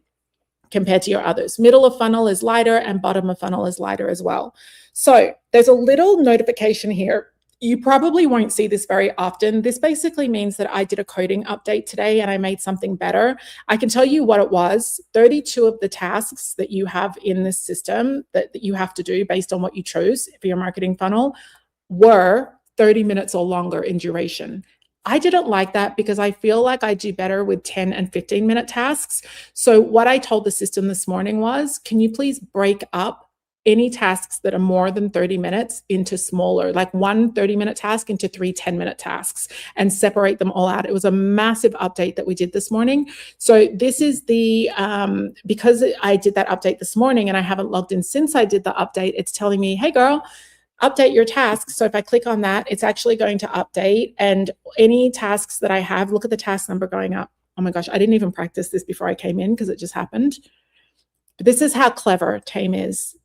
compared to your others. Middle of funnel is lighter and bottom of funnel is lighter as well. So there's a little notification here. You probably won't see this very often. This basically means that I did a coding update today and I made something better. I can tell you what it was. 32 of the tasks that you have in this system that you have to do based on what you chose for your marketing funnel were 30 minutes or longer in duration. I didn't like that because I feel like I do better with 10 and 15-minute tasks. So what I told the system this morning was, can you please break up any tasks that are more than 30 minutes into smaller, like one 30-minute task into 3 10-minute tasks and separate them all out. It was a massive update that we did this morning. So this is the, because I did that update this morning and I haven't logged in since I did the update, it's telling me, hey girl, update your tasks. So if I click on that, it's actually going to update, and any tasks that I have, look at the task number going up. Oh my gosh, I didn't even practice this before I came in because it just happened. But this is how clever TAME is.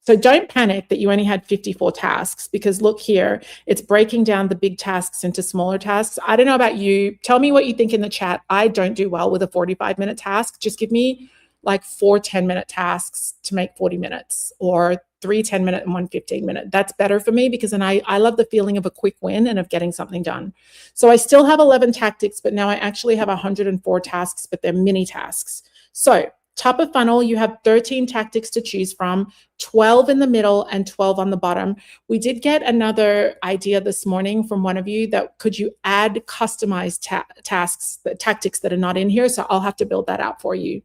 So don't panic that you only had 54 tasks, because look here, it's breaking down the big tasks into smaller tasks. I don't know about you. Tell me what you think in the chat. I don't do well with a 45-minute task. Just give me like 4 10-minute tasks to make 40 minutes, or 3 10-minute and 1 15-minute. That's better for me because then I love the feeling of a quick win and of getting something done. So I still have 11 tactics, but now I actually have 104 tasks, but they're mini tasks. So top of funnel, you have 13 tactics to choose from, 12 in the middle and 12 on the bottom. We did get another idea this morning from one of you that could you add customized tactics that are not in here. So I'll have to build that out for you.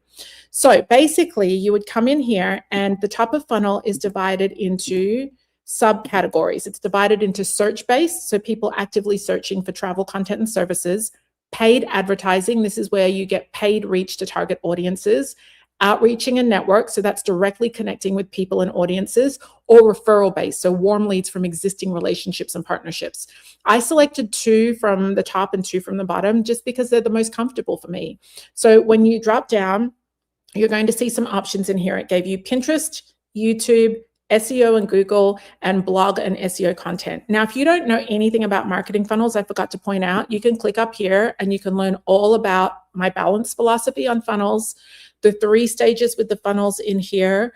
So basically you would come in here and the top of funnel is divided into subcategories. It's divided into search-based, so people actively searching for travel content and services, paid advertising. This is where you get paid reach to target audiences, outreaching and network, so that's directly connecting with people and audiences, or referral based, so warm leads from existing relationships and partnerships. I selected 2 from the top and 2 from the bottom just because they're the most comfortable for me. So when you drop down, you're going to see some options in here. It gave you Pinterest, YouTube, SEO and Google, and blog and SEO content. Now, if you don't know anything about marketing funnels, I forgot to point out, you can click up here and you can learn all about my balance philosophy on funnels, the 3 stages with the funnels in here.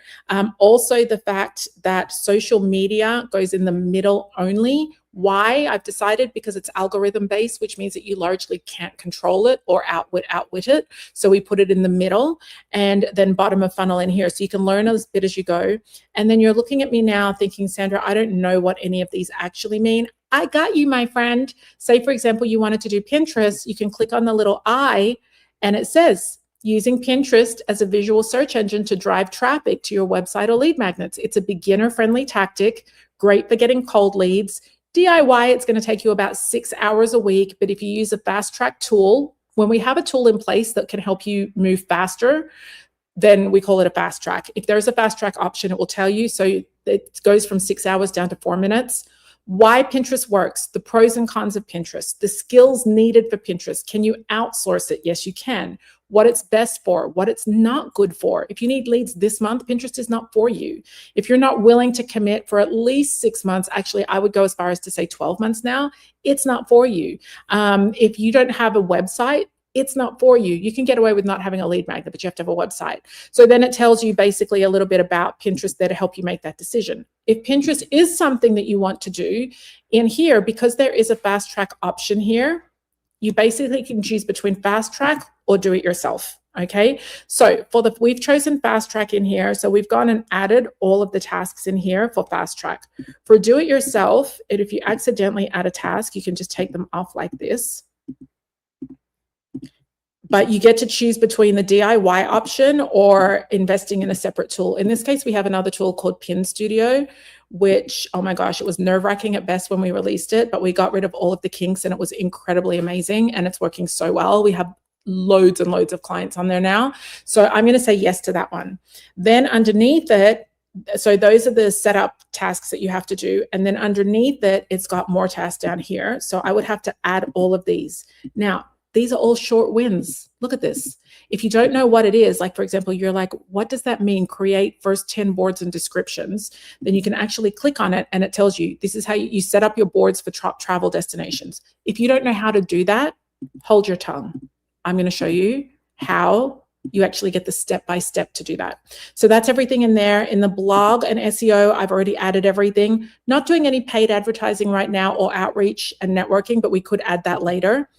Also the fact that social media goes in the middle only. Why? I've decided because it's algorithm based, which means that you largely can't control it or outwit it. So we put it in the middle, and then bottom of funnel in here. So you can learn a bit as you go. And then you're looking at me now thinking, Sandra, I don't know what any of these actually mean. I got you, my friend. Say, for example, you wanted to do Pinterest. You can click on the little eye and it says using Pinterest as a visual search engine to drive traffic to your website or lead magnets. It's a beginner-friendly tactic, great for getting cold leads. DIY, it's going to take you about 6 hours a week, but if you use a fast track tool, when we have a tool in place that can help you move faster, then we call it a fast track. If there's a fast track option, it will tell you. So it goes from 6 hours down to 4 minutes. Why Pinterest works, the pros and cons of Pinterest, the skills needed for Pinterest. Can you outsource it? Yes, you can. What it's best for, what it's not good for. If you need leads this month, Pinterest is not for you. If you're not willing to commit for at least 6 months, actually, I would go as far as to say 12 months now, it's not for you. If you don't have a website, it's not for you. You can get away with not having a lead magnet, but you have to have a website. So then it tells you basically a little bit about Pinterest there to help you make that decision. If Pinterest is something that you want to do in here, because there is a fast track option here, you basically can choose between fast track or do it yourself. Okay. So we've chosen fast track in here. So we've gone and added all of the tasks in here for fast track. For do it yourself, and if you accidentally add a task, you can just take them off like this. But you get to choose between the DIY option or investing in a separate tool. In this case, we have another tool called Pin Studio, which, oh my gosh, it was nerve-wracking at best when we released it, but we got rid of all of the kinks and it was incredibly amazing and it's working so well. We have loads and loads of clients on there now. So I'm going to say yes to that one. Then underneath it, so those are the setup tasks that you have to do. And then underneath it, it's got more tasks down here. So I would have to add all of these. Now, these are all short wins. Look at this. If you don't know what it is, like for example, you're like, what does that mean? Create first 10 boards and descriptions. Then you can actually click on it and it tells you, this is how you set up your boards for travel destinations. If you don't know how to do that, hold your tongue. I'm going to show you how you actually get the step-by-step to do that. So that's everything in there. In the blog and SEO, I've already added everything. Not doing any paid advertising right now or outreach and networking, but we could add that later.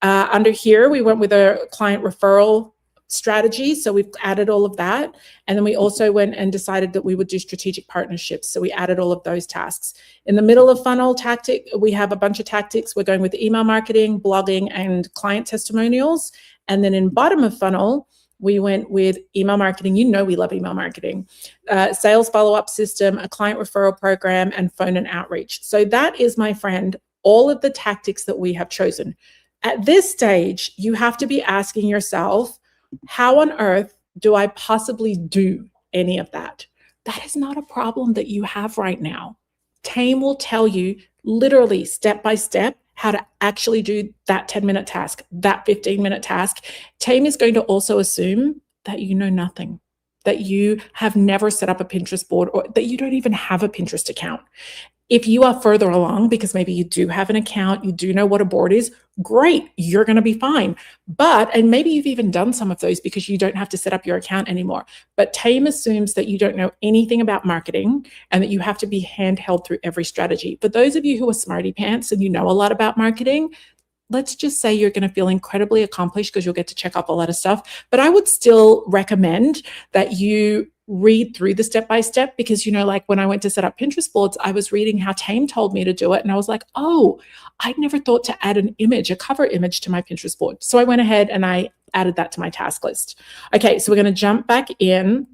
Under here, we went with a client referral strategy. So we've added all of that. And then we also went and decided that we would do strategic partnerships. So we added all of those tasks. In the middle of funnel tactic, we have a bunch of tactics. We're going with email marketing, blogging, and client testimonials. And then in bottom of funnel, we went with email marketing. You know we love email marketing. Sales follow-up system, a client referral program, and phone and outreach. So that is, my friend, all of the tactics that we have chosen. At this stage, you have to be asking yourself, how on earth do I possibly do any of that? That is not a problem that you have right now. TAME will tell you literally step by step how to actually do that 10-minute task, that 15-minute task. TAME is going to also assume that you know nothing, that you have never set up a Pinterest board or that you don't even have a Pinterest account. If you are further along, because maybe you do have an account, you do know what a board is, great, you're going to be fine. And maybe you've even done some of those because you don't have to set up your account anymore. But TAME assumes that you don't know anything about marketing and that you have to be handheld through every strategy. For those of you who are smarty pants and you know a lot about marketing, let's just say you're going to feel incredibly accomplished because you'll get to check off a lot of stuff. But I would still recommend that you read through the step-by-step because, you know, like when I went to set up Pinterest boards, I was reading how TAME told me to do it. And I was like, oh, I'd never thought to add an image, a cover image to my Pinterest board. So I went ahead and I added that to my task list. Okay, so we're going to jump back in.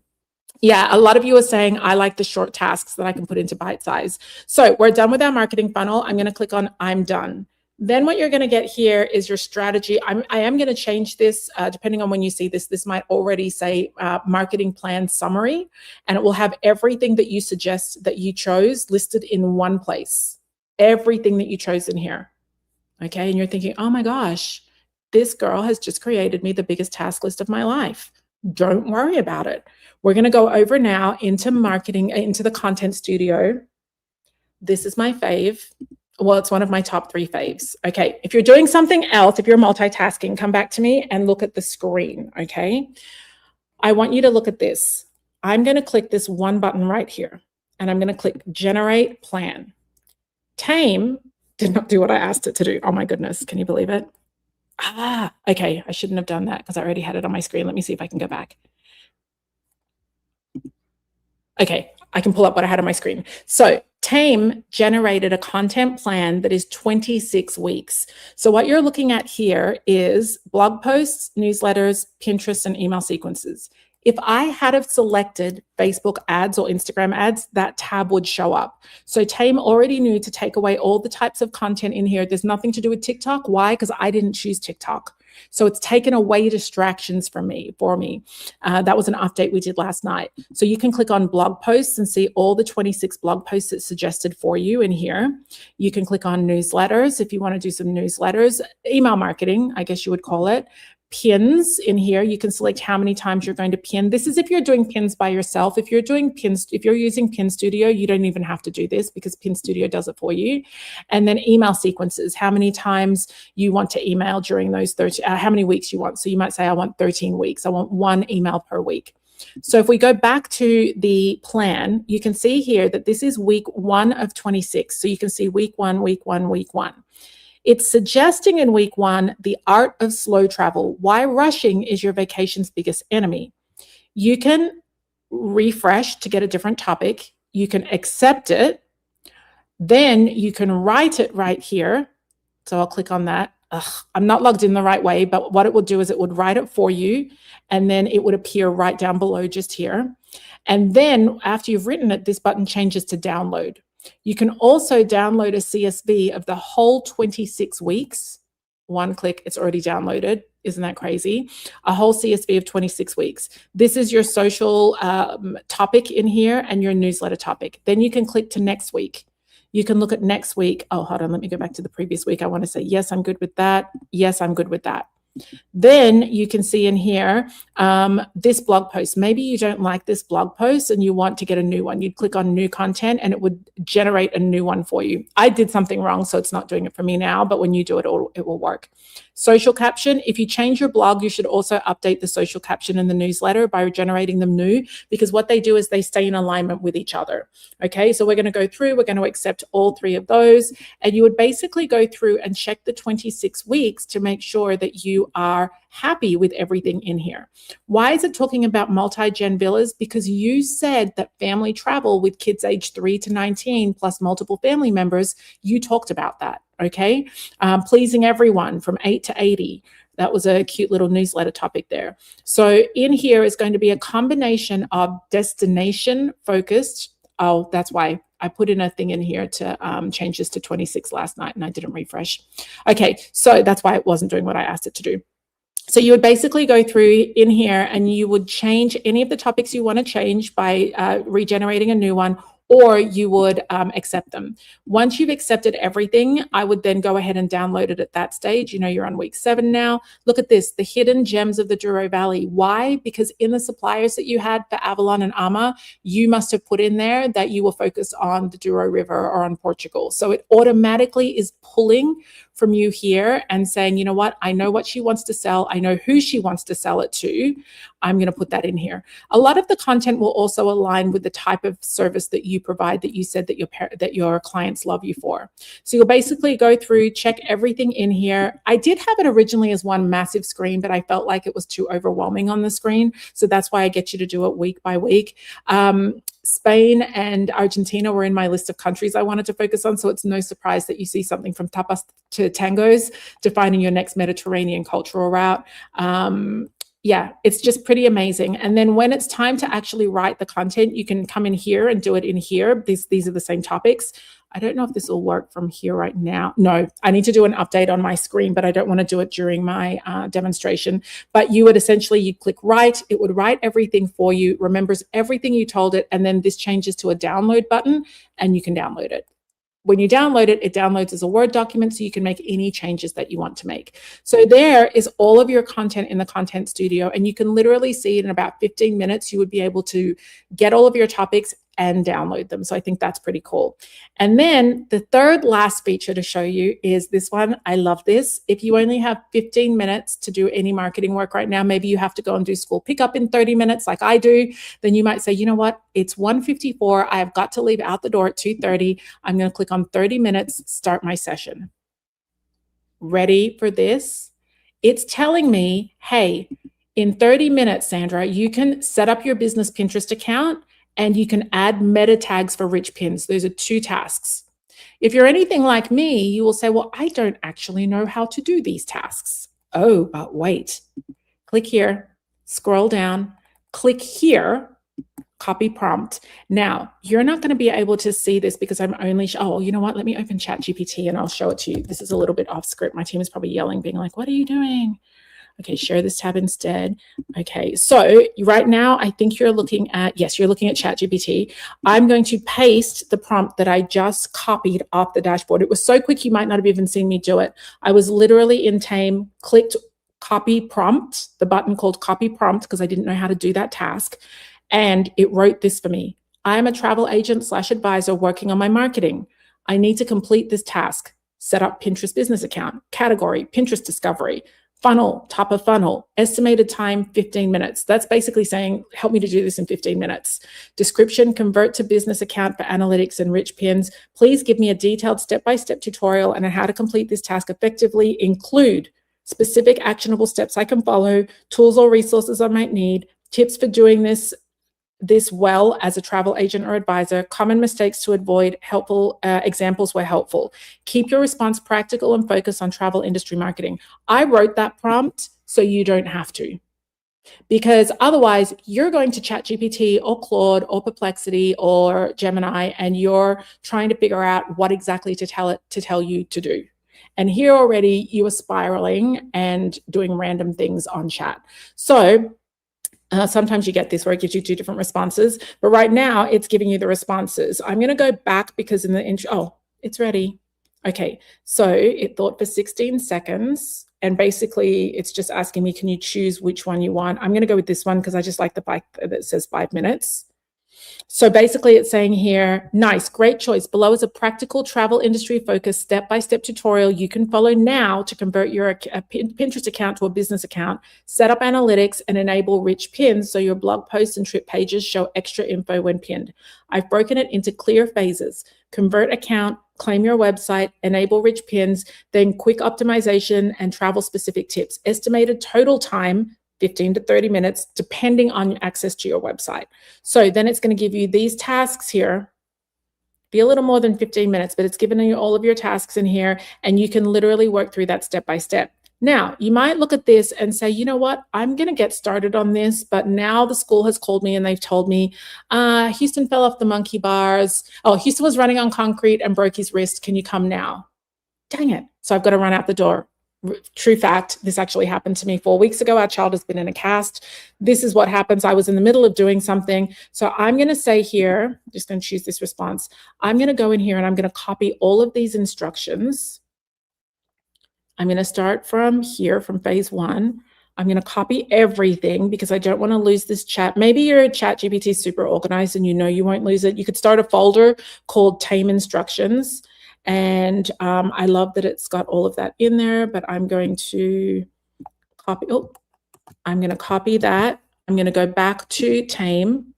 Yeah, a lot of you are saying, I like the short tasks that I can put into bite size. So we're done with our marketing funnel. I'm going to click on I'm done. Then what you're going to get here is your strategy. I am going to change this depending on when you see this. This might already say marketing plan summary, and it will have everything that you suggest that you chose listed in one place. Everything that you chose in here. Okay, and you're thinking, oh my gosh, this girl has just created me the biggest task list of my life. Don't worry about it. We're going to go over now into marketing, into the content studio. This is my fave. Well, it's one of my top 3 faves. Okay, if you're doing something else, if you're multitasking, come back to me and look at the screen, okay? I want you to look at this. I'm going to click this one button right here, and I'm going to click Generate Plan. TAME did not do what I asked it to do. Oh my goodness, can you believe it? Okay, I shouldn't have done that because I already had it on my screen. Let me see if I can go back. Okay, I can pull up what I had on my screen. So TAME generated a content plan that is 26 weeks. So what you're looking at here is blog posts, newsletters, Pinterest, and email sequences. If I had have selected Facebook ads or Instagram ads, that tab would show up. So TAME already knew to take away all the types of content in here. There's nothing to do with TikTok. Why? Because I didn't choose TikTok. So it's taken away distractions from me, for me. That was an update we did last night. So you can click on blog posts and see all the 26 blog posts it's suggested for you in here. You can click on newsletters if you want to do some newsletters, email marketing, I guess you would call it. Pins in here, you can select how many times you're going to pin. This is if you're doing pins by yourself. If you're doing pins, if you're using Pin Studio, you don't even have to do this because Pin Studio does it for you. And then email sequences, how many times you want to email during those 30, how many weeks you want. So you might say, I want 13 weeks. I want 1 email per week. So if we go back to the plan, you can see here that this is week 1 of 26. So you can see week 1, week 1, week 1. It's suggesting in week 1, the art of slow travel. Why rushing is your vacation's biggest enemy. You can refresh to get a different topic. You can accept it. Then you can write it right here. So I'll click on that. I'm not logged in the right way, but what it will do is it would write it for you, and then it would appear right down below just here. And then after you've written it, this button changes to download. You can also download a CSV of the whole 26 weeks. One click, it's already downloaded. Isn't that crazy? A whole CSV of 26 weeks. This is your social topic in here and your newsletter topic. Then you can click to next week. You can look at next week. Oh, hold on. Let me go back to the previous week. I want to say, yes, I'm good with that. Yes, I'm good with that. Then you can see in here this blog post. Maybe you don't like this blog post and you want to get a new one. You'd click on new content and it would generate a new one for you. I did something wrong, so it's not doing it for me now, but when you do it, it will work. Social caption. If you change your blog, you should also update the social caption in the newsletter by generating them new, because what they do is they stay in alignment with each other. Okay, so we're going to go through, we're going to accept all 3 of those, and you would basically go through and check the 26 weeks to make sure that you are happy with everything in here. Why is it talking about multi-gen villas? Because you said that family travel with kids aged 3 to 19 plus multiple family members, you talked about that, okay? Pleasing everyone from 8 to 80. That was a cute little newsletter topic there. So in here is going to be a combination of destination focused. Oh, that's why I put in a thing in here to change this to 26 last night and I didn't refresh. Okay, so that's why it wasn't doing what I asked it to do. So you would basically go through in here and you would change any of the topics you want to change by regenerating a new one, or you would accept them. Once you've accepted everything, I would then go ahead and download it at that stage. You know, you're on week 7 now. Look at this, the hidden gems of the Douro Valley. Why? Because in the suppliers that you had for Avalon and Ama, you must have put in there that you were focused on the Douro River or on Portugal. So it automatically is pulling from you here and saying, you know what, I know what she wants to sell. I know who she wants to sell it to. I'm going to put that in here. A lot of the content will also align with the type of service that you provide, that you said that your clients love you for. So you'll basically go through, check everything in here. I did have it originally as one massive screen, but I felt like it was too overwhelming on the screen. So that's why I get you to do it week by week. Spain and Argentina were in my list of countries I wanted to focus on. So it's no surprise that you see something from tapas to tangos to finding your next Mediterranean cultural route. Yeah, it's just pretty amazing. And then when it's time to actually write the content, you can come in here and do it in here. These are the same topics. I don't know if this will work from here right now. No, I need to do an update on my screen, but I don't want to do it during my demonstration. But you would essentially, you click write, it would write everything for you, remembers everything you told it, and then this changes to a download button and you can download it. When you download it, it downloads as a Word document so you can make any changes that you want to make. So there is all of your content in the Content Studio, and you can literally see it in about 15 minutes. You would be able to get all of your topics and download them. So I think that's pretty cool. And then the third last feature to show you is this one. I love this. If you only have 15 minutes to do any marketing work right now, maybe you have to go and do school pickup in 30 minutes like I do, then you might say, you know what, it's 1:54. I've got to leave out the door at 2:30. I'm going to click on 30 minutes, start my session. Ready for this? It's telling me, hey, in 30 minutes, Sandra, you can set up your business Pinterest account and you can add meta tags for rich pins. Those are 2 tasks. If you're anything like me, you will say, well, I don't actually know how to do these tasks. Oh, but wait. Click here, scroll down, click here, copy prompt. Now, you're not going to be able to see this because I'm only, oh, you know what? Let me open ChatGPT and I'll show it to you. This is a little bit off script. My team is probably yelling, being like, what are you doing? Okay, share this tab instead. Okay, so right now, I think you're looking at, yes, you're looking at ChatGPT. I'm going to paste the prompt that I just copied off the dashboard. It was so quick, you might not have even seen me do it. I was literally in TAME, clicked copy prompt, the button called copy prompt, because I didn't know how to do that task. And it wrote this for me. I am a travel agent / advisor working on my marketing. I need to complete this task. Set up Pinterest business account, category, Pinterest discovery, funnel, top of funnel, estimated time, 15 minutes. That's basically saying, help me to do this in 15 minutes. Description, convert to business account for analytics and rich pins. Please give me a detailed step-by-step tutorial on how to complete this task effectively. Include specific actionable steps I can follow, tools or resources I might need, tips for doing this well as a travel agent or advisor, common mistakes to avoid, helpful examples where helpful. Keep your response practical and focus on travel industry marketing. I wrote that prompt so you don't have to, because otherwise you're going to ChatGPT or Claude or Perplexity or Gemini and you're trying to figure out what exactly to tell you to do. And here already you are spiraling and doing random things on chat. So sometimes you get this where it gives you 2 different responses, but right now it's giving you the responses. I'm going to go back because in the intro, oh, it's ready. Okay, so it thought for 16 seconds and basically it's just asking me, can you choose which one you want? I'm going to go with this one because I just like the fact that it says 5 minutes. So basically it's saying here, nice, great choice. Below is a practical travel industry focused step-by-step tutorial you can follow now to convert your Pinterest account to a business account, set up analytics and enable rich pins so your blog posts and trip pages show extra info when pinned. I've broken it into clear phases: convert account, claim your website, enable rich pins, then quick optimization and travel specific tips. Estimated total time, 15 to 30 minutes, depending on access to your website. So then it's going to give you these tasks here. Be a little more than 15 minutes, but it's given you all of your tasks in here, and you can literally work through that step by step. Now, you might look at this and say, you know what, I'm going to get started on this, but now the school has called me and they've told me, Houston fell off the monkey bars. Oh, Houston was running on concrete and broke his wrist. Can you come now? Dang it. So I've got to run out the door. True fact, this actually happened to me 4 weeks ago. Our child has been in a cast. This is what happens. I was in the middle of doing something. So I'm going to say here, I'm just going to choose this response. I'm going to go in here and I'm going to copy all of these instructions. I'm going to start from here, from phase 1. I'm going to copy everything because I don't want to lose this chat. Maybe your ChatGPT is super organized and you know you won't lose it. You could start a folder called TAME instructions. And I love that it's got all of that in there, but I'm going to copy, I'm going to copy that. I'm going to go back to TAME.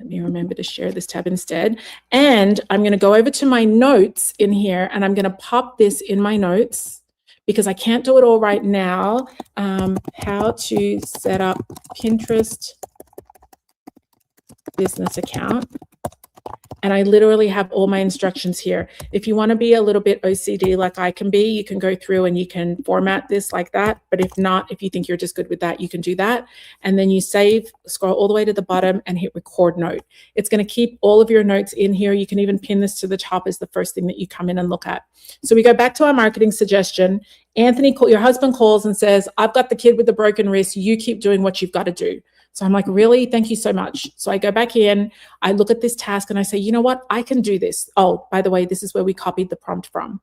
Let me remember to share this tab instead. And I'm going to go over to my notes in here and I'm going to pop this in my notes because I can't do it all right now. How to set up Pinterest business account. And I literally have all my instructions here. If you want to be a little bit OCD like I can be, you can go through and you can format this like that. But if not, if you think you're just good with that, you can do that. And then you save, scroll all the way to the bottom and hit record note. It's going to keep all of your notes in here. You can even pin this to the top as the first thing that you come in and look at. So we go back to our marketing suggestion. Anthony, your husband calls and says, I've got the kid with the broken wrist. You keep doing what you've got to do. So I'm like, really? Thank you so much. So I go back in, I look at this task and I say, you know what? I can do this. Oh, by the way, this is where we copied the prompt from.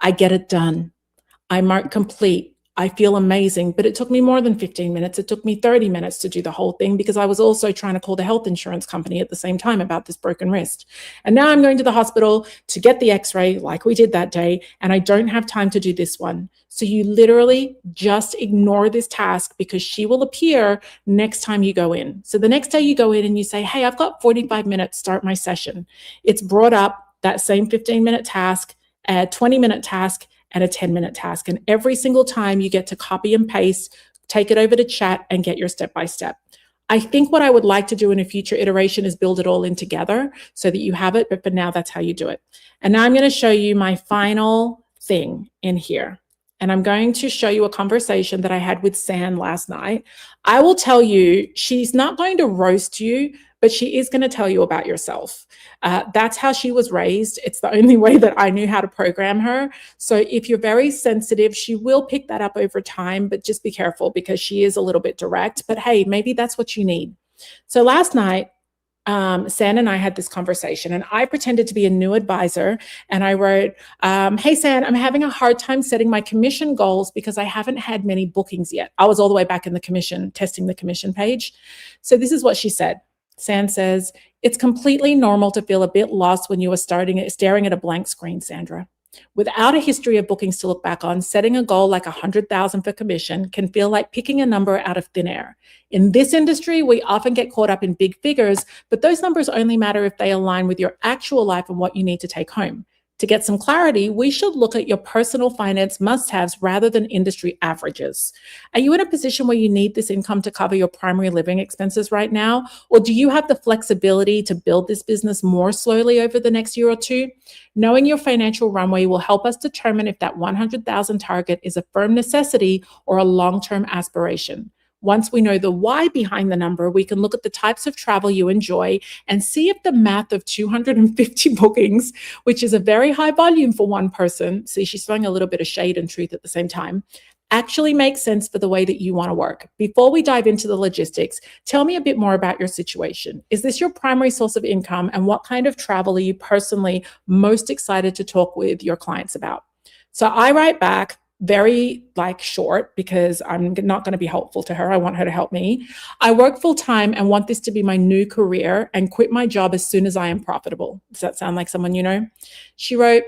I get it done. I mark complete. I feel amazing, but it took me more than 15 minutes. It took me 30 minutes to do the whole thing because I was also trying to call the health insurance company at the same time about this broken wrist. And now I'm going to the hospital to get the x-ray like we did that day, and I don't have time to do this one. So you literally just ignore this task because she will appear next time you go in. So the next day you go in and you say, hey, I've got 45 minutes, start my session. It's brought up that same 15-minute task, a 20-minute task, and a 10-minute task. And every single time you get to copy and paste, take it over to chat and get your step-by-step. I think what I would like to do in a future iteration is build it all in together so that you have it. But for now, that's how you do it. And now I'm going to show you my final thing in here. And I'm going to show you a conversation that I had with San last night. I will tell you, she's not going to roast you, but she is going to tell you about yourself. That's how she was raised. It's the only way that I knew how to program her. So if you're very sensitive, she will pick that up over time, but just be careful because she is a little bit direct. But hey, maybe that's what you need. So last night, San and I had this conversation, and I pretended to be a new advisor. And I wrote, hey, San, I'm having a hard time setting my commission goals because I haven't had many bookings yet. I was all the way back in the commission, testing the commission page. So this is what she said. San says, it's completely normal to feel a bit lost when you are staring at a blank screen, Sandra. Without a history of bookings to look back on, setting a goal like 100,000 for commission can feel like picking a number out of thin air. In this industry, we often get caught up in big figures, but those numbers only matter if they align with your actual life and what you need to take home. To get some clarity, we should look at your personal finance must-haves rather than industry averages. Are you in a position where you need this income to cover your primary living expenses right now? Or do you have the flexibility to build this business more slowly over the next year or two? Knowing your financial runway will help us determine if that 100,000 target is a firm necessity or a long-term aspiration. Once we know the why behind the number, we can look at the types of travel you enjoy and see if the math of 250 bookings, which is a very high volume for one person, see, she's throwing a little bit of shade and truth at the same time, actually makes sense for the way that you want to work. Before we dive into the logistics, tell me a bit more about your situation. Is this your primary source of income, and what kind of travel are you personally most excited to talk with your clients about? So I write back, very short, because I'm not going to be helpful to her. I want her to help me. I work full time and want this to be my new career and quit my job as soon as I am profitable. Does that sound like someone you know? She wrote,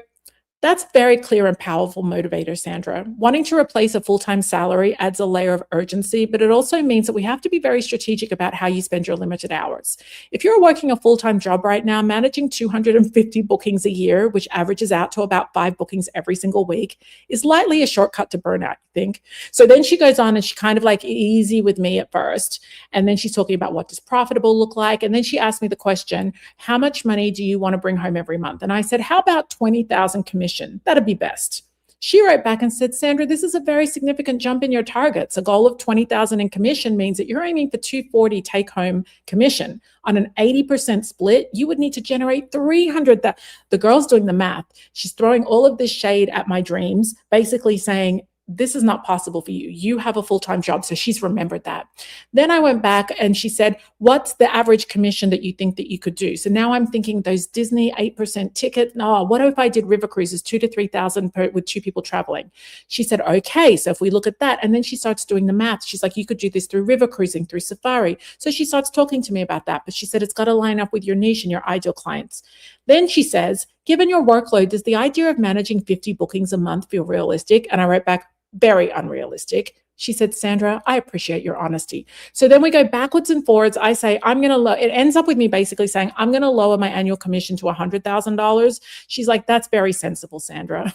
that's very clear and powerful motivator, Sandra. Wanting to replace a full-time salary adds a layer of urgency, but it also means that we have to be very strategic about how you spend your limited hours. If you're working a full-time job right now, managing 250 bookings a year, which averages out to about 5 bookings every single week, is likely a shortcut to burnout, you think? So then she goes on and she kind of easy with me at first. And then she's talking about what does profitable look like? And then she asked me the question, how much money do you want to bring home every month? And I said, how about 20,000 commission? That'd be best. She wrote back and said, Sandra, this is a very significant jump in your targets. A goal of 20,000 in commission means that you're aiming for 240 take home commission. On an 80% split, you would need to generate 300. The girl's doing the math. She's throwing all of this shade at my dreams, basically saying, this is not possible for you. You have a full-time job. So she's remembered that. Then I went back and she said, what's the average commission that you think that you could do? So now I'm thinking those Disney 8% ticket. No, what if I did river cruises, 2,000 to 3,000 with 2 people traveling? She said, okay, so if we look at that, and then she starts doing the math. She's like, you could do this through river cruising, through safari. So she starts talking to me about that. But she said, it's got to line up with your niche and your ideal clients. Then she says, given your workload, does the idea of managing 50 bookings a month feel realistic? And I wrote back, very unrealistic. She said, Sandra, I appreciate your honesty. So then we go backwards and forwards. I say, it ends up with me basically saying, I'm going to lower my annual commission to $100,000. She's like, that's very sensible, Sandra.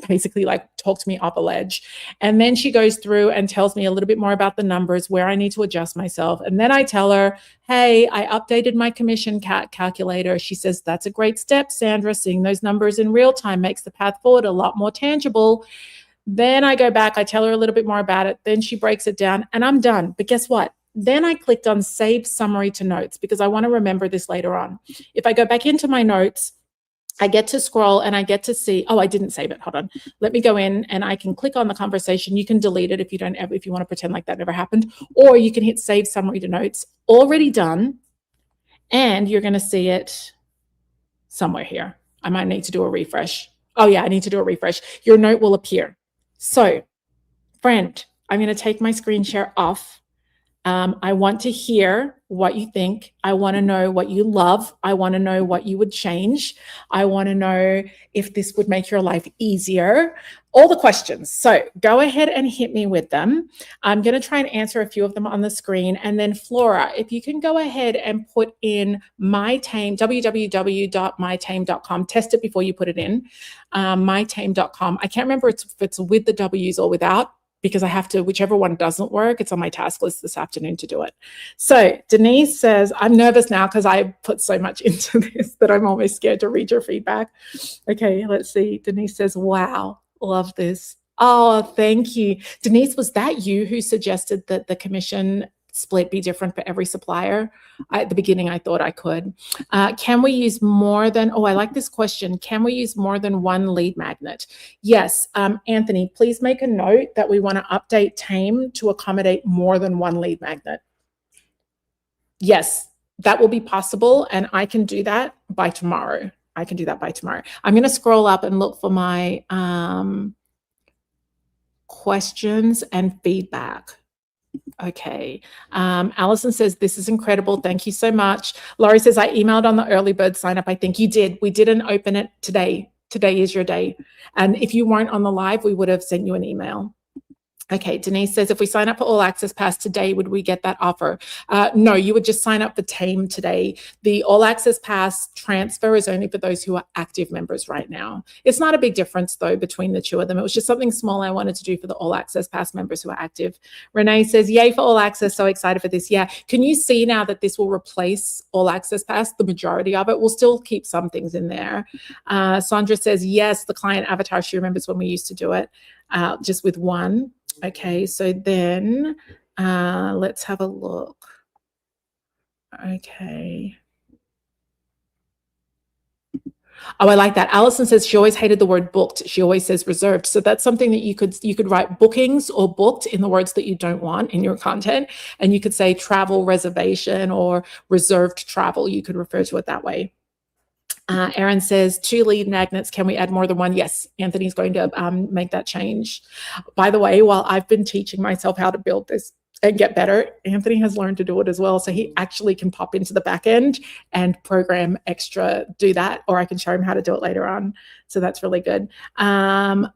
Basically talked me off a ledge. And then she goes through and tells me a little bit more about the numbers, where I need to adjust myself. And then I tell her, hey, I updated my commission calculator. She says, that's a great step, Sandra. Seeing those numbers in real time makes the path forward a lot more tangible. Then I go back, I tell her a little bit more about it. Then she breaks it down and I'm done. But guess what? Then I clicked on Save Summary to Notes because I want to remember this later on. If I go back into my notes, I get to scroll and I get to see, oh, I didn't save it. Hold on. Let me go in and I can click on the conversation. You can delete it if you want to pretend like that never happened, or you can hit Save Summary to Notes. Already done. And you're going to see it somewhere here. I might need to do a refresh. Oh yeah, I need to do a refresh. Your note will appear. So, friend, I'm going to take my screen share off. I want to hear what you think. I want to know what you love. I want to know what you would change. I want to know if this would make your life easier. All the questions. So go ahead and hit me with them. I'm going to try and answer a few of them on the screen. And then Flora, if you can go ahead and put in MyTame, www.mytame.com. Test it before you put it in. MyTame.com. I can't remember if it's with the W's or without. because I have to, whichever one doesn't work, it's on my task list this afternoon to do it. So Denise says, I'm nervous now because I put so much into this that I'm almost scared to read your feedback. Okay, let's see. Denise says, wow, love this. Oh, thank you. Denise, was that you who suggested that the commission split be different for every supplier? At the beginning, I thought I could. Can we use more than, oh, I like this question. Can we use more than one lead magnet? Yes. Anthony, please make a note that we want to update TAME to accommodate more than one lead magnet. Yes, that will be possible. And I can do that by tomorrow. I can do that by tomorrow. I'm going to scroll up and look for my questions and feedback. Okay. Allison says, this is incredible. Thank you so much. Laurie says, I emailed on the early bird sign up. I think you did. We didn't open it today. Today is your day. And if you weren't on the live, we would have sent you an email. Okay, Denise says, if we sign up for All Access Pass today, would we get that offer? No, you would just sign up for TAME today. The All Access Pass transfer is only for those who are active members right now. It's not a big difference, though, between the two of them. It was just something small I wanted to do for the All Access Pass members who are active. Renee says, yay for All Access. So excited for this. Yeah. Can you see now that this will replace All Access Pass? The majority of it. We'll still keep some things in there. Sandra says, yes, the client avatar. She remembers when we used to do it just with one. Okay, so then let's have a look. Okay. Oh, I like that. Allison says she always hated the word booked. She always says reserved. So that's something that you could write bookings or booked in the words that you don't want in your content. And you could say travel reservation or reserved travel. You could refer to it that way. Aaron says, 2 lead magnets. Can we add more than one? Yes, Anthony's going to make that change. By the way, while I've been teaching myself how to build this and get better, Anthony has learned to do it as well. So he actually can pop into the back end and program extra, do that, or I can show him how to do it later on. So that's really good.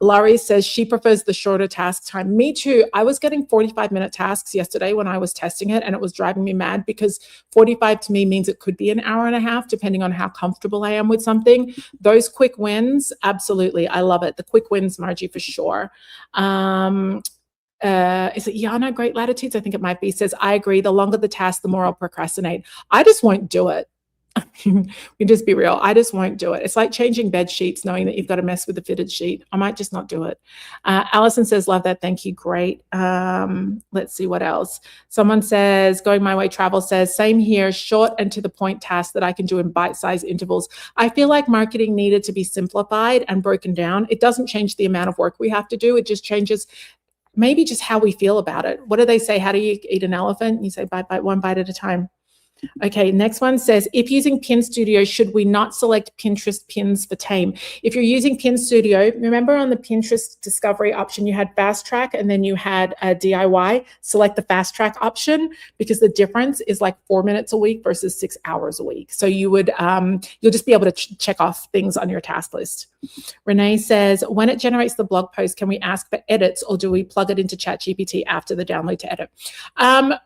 Laurie says she prefers the shorter task time. Me too. I was getting 45-minute tasks yesterday when I was testing it, and it was driving me mad because 45 to me means it could be an hour and a half, depending on how comfortable I am with something. Those quick wins, absolutely. I love it. The quick wins, Margie, for sure. Is it Yana Great Latitudes? I think it might be. Says, I agree. The longer the task, the more I'll procrastinate. I just won't do it. We just be real. I just won't do it. It's like changing bed sheets, knowing that you've got to mess with the fitted sheet. I might just not do it. Allison says, love that. Thank you. Great. Let's see what else. Someone says, going my way travel says, same here, short and to the point tasks that I can do in bite-sized intervals. I feel like marketing needed to be simplified and broken down. It doesn't change the amount of work we have to do. It just changes maybe just how we feel about it. What do they say? How do you eat an elephant? You say bite, one bite at a time. Okay, next one says, if using Pin Studio, should we not select Pinterest pins for TAME? If you're using Pin Studio, remember on the Pinterest discovery option, you had fast track and then you had a DIY. Select the fast track option because the difference is like 4 minutes a week versus 6 hours a week. So you would, you'll just be able to check off things on your task list. Renee says, when it generates the blog post, can we ask for edits or do we plug it into ChatGPT after the download to edit?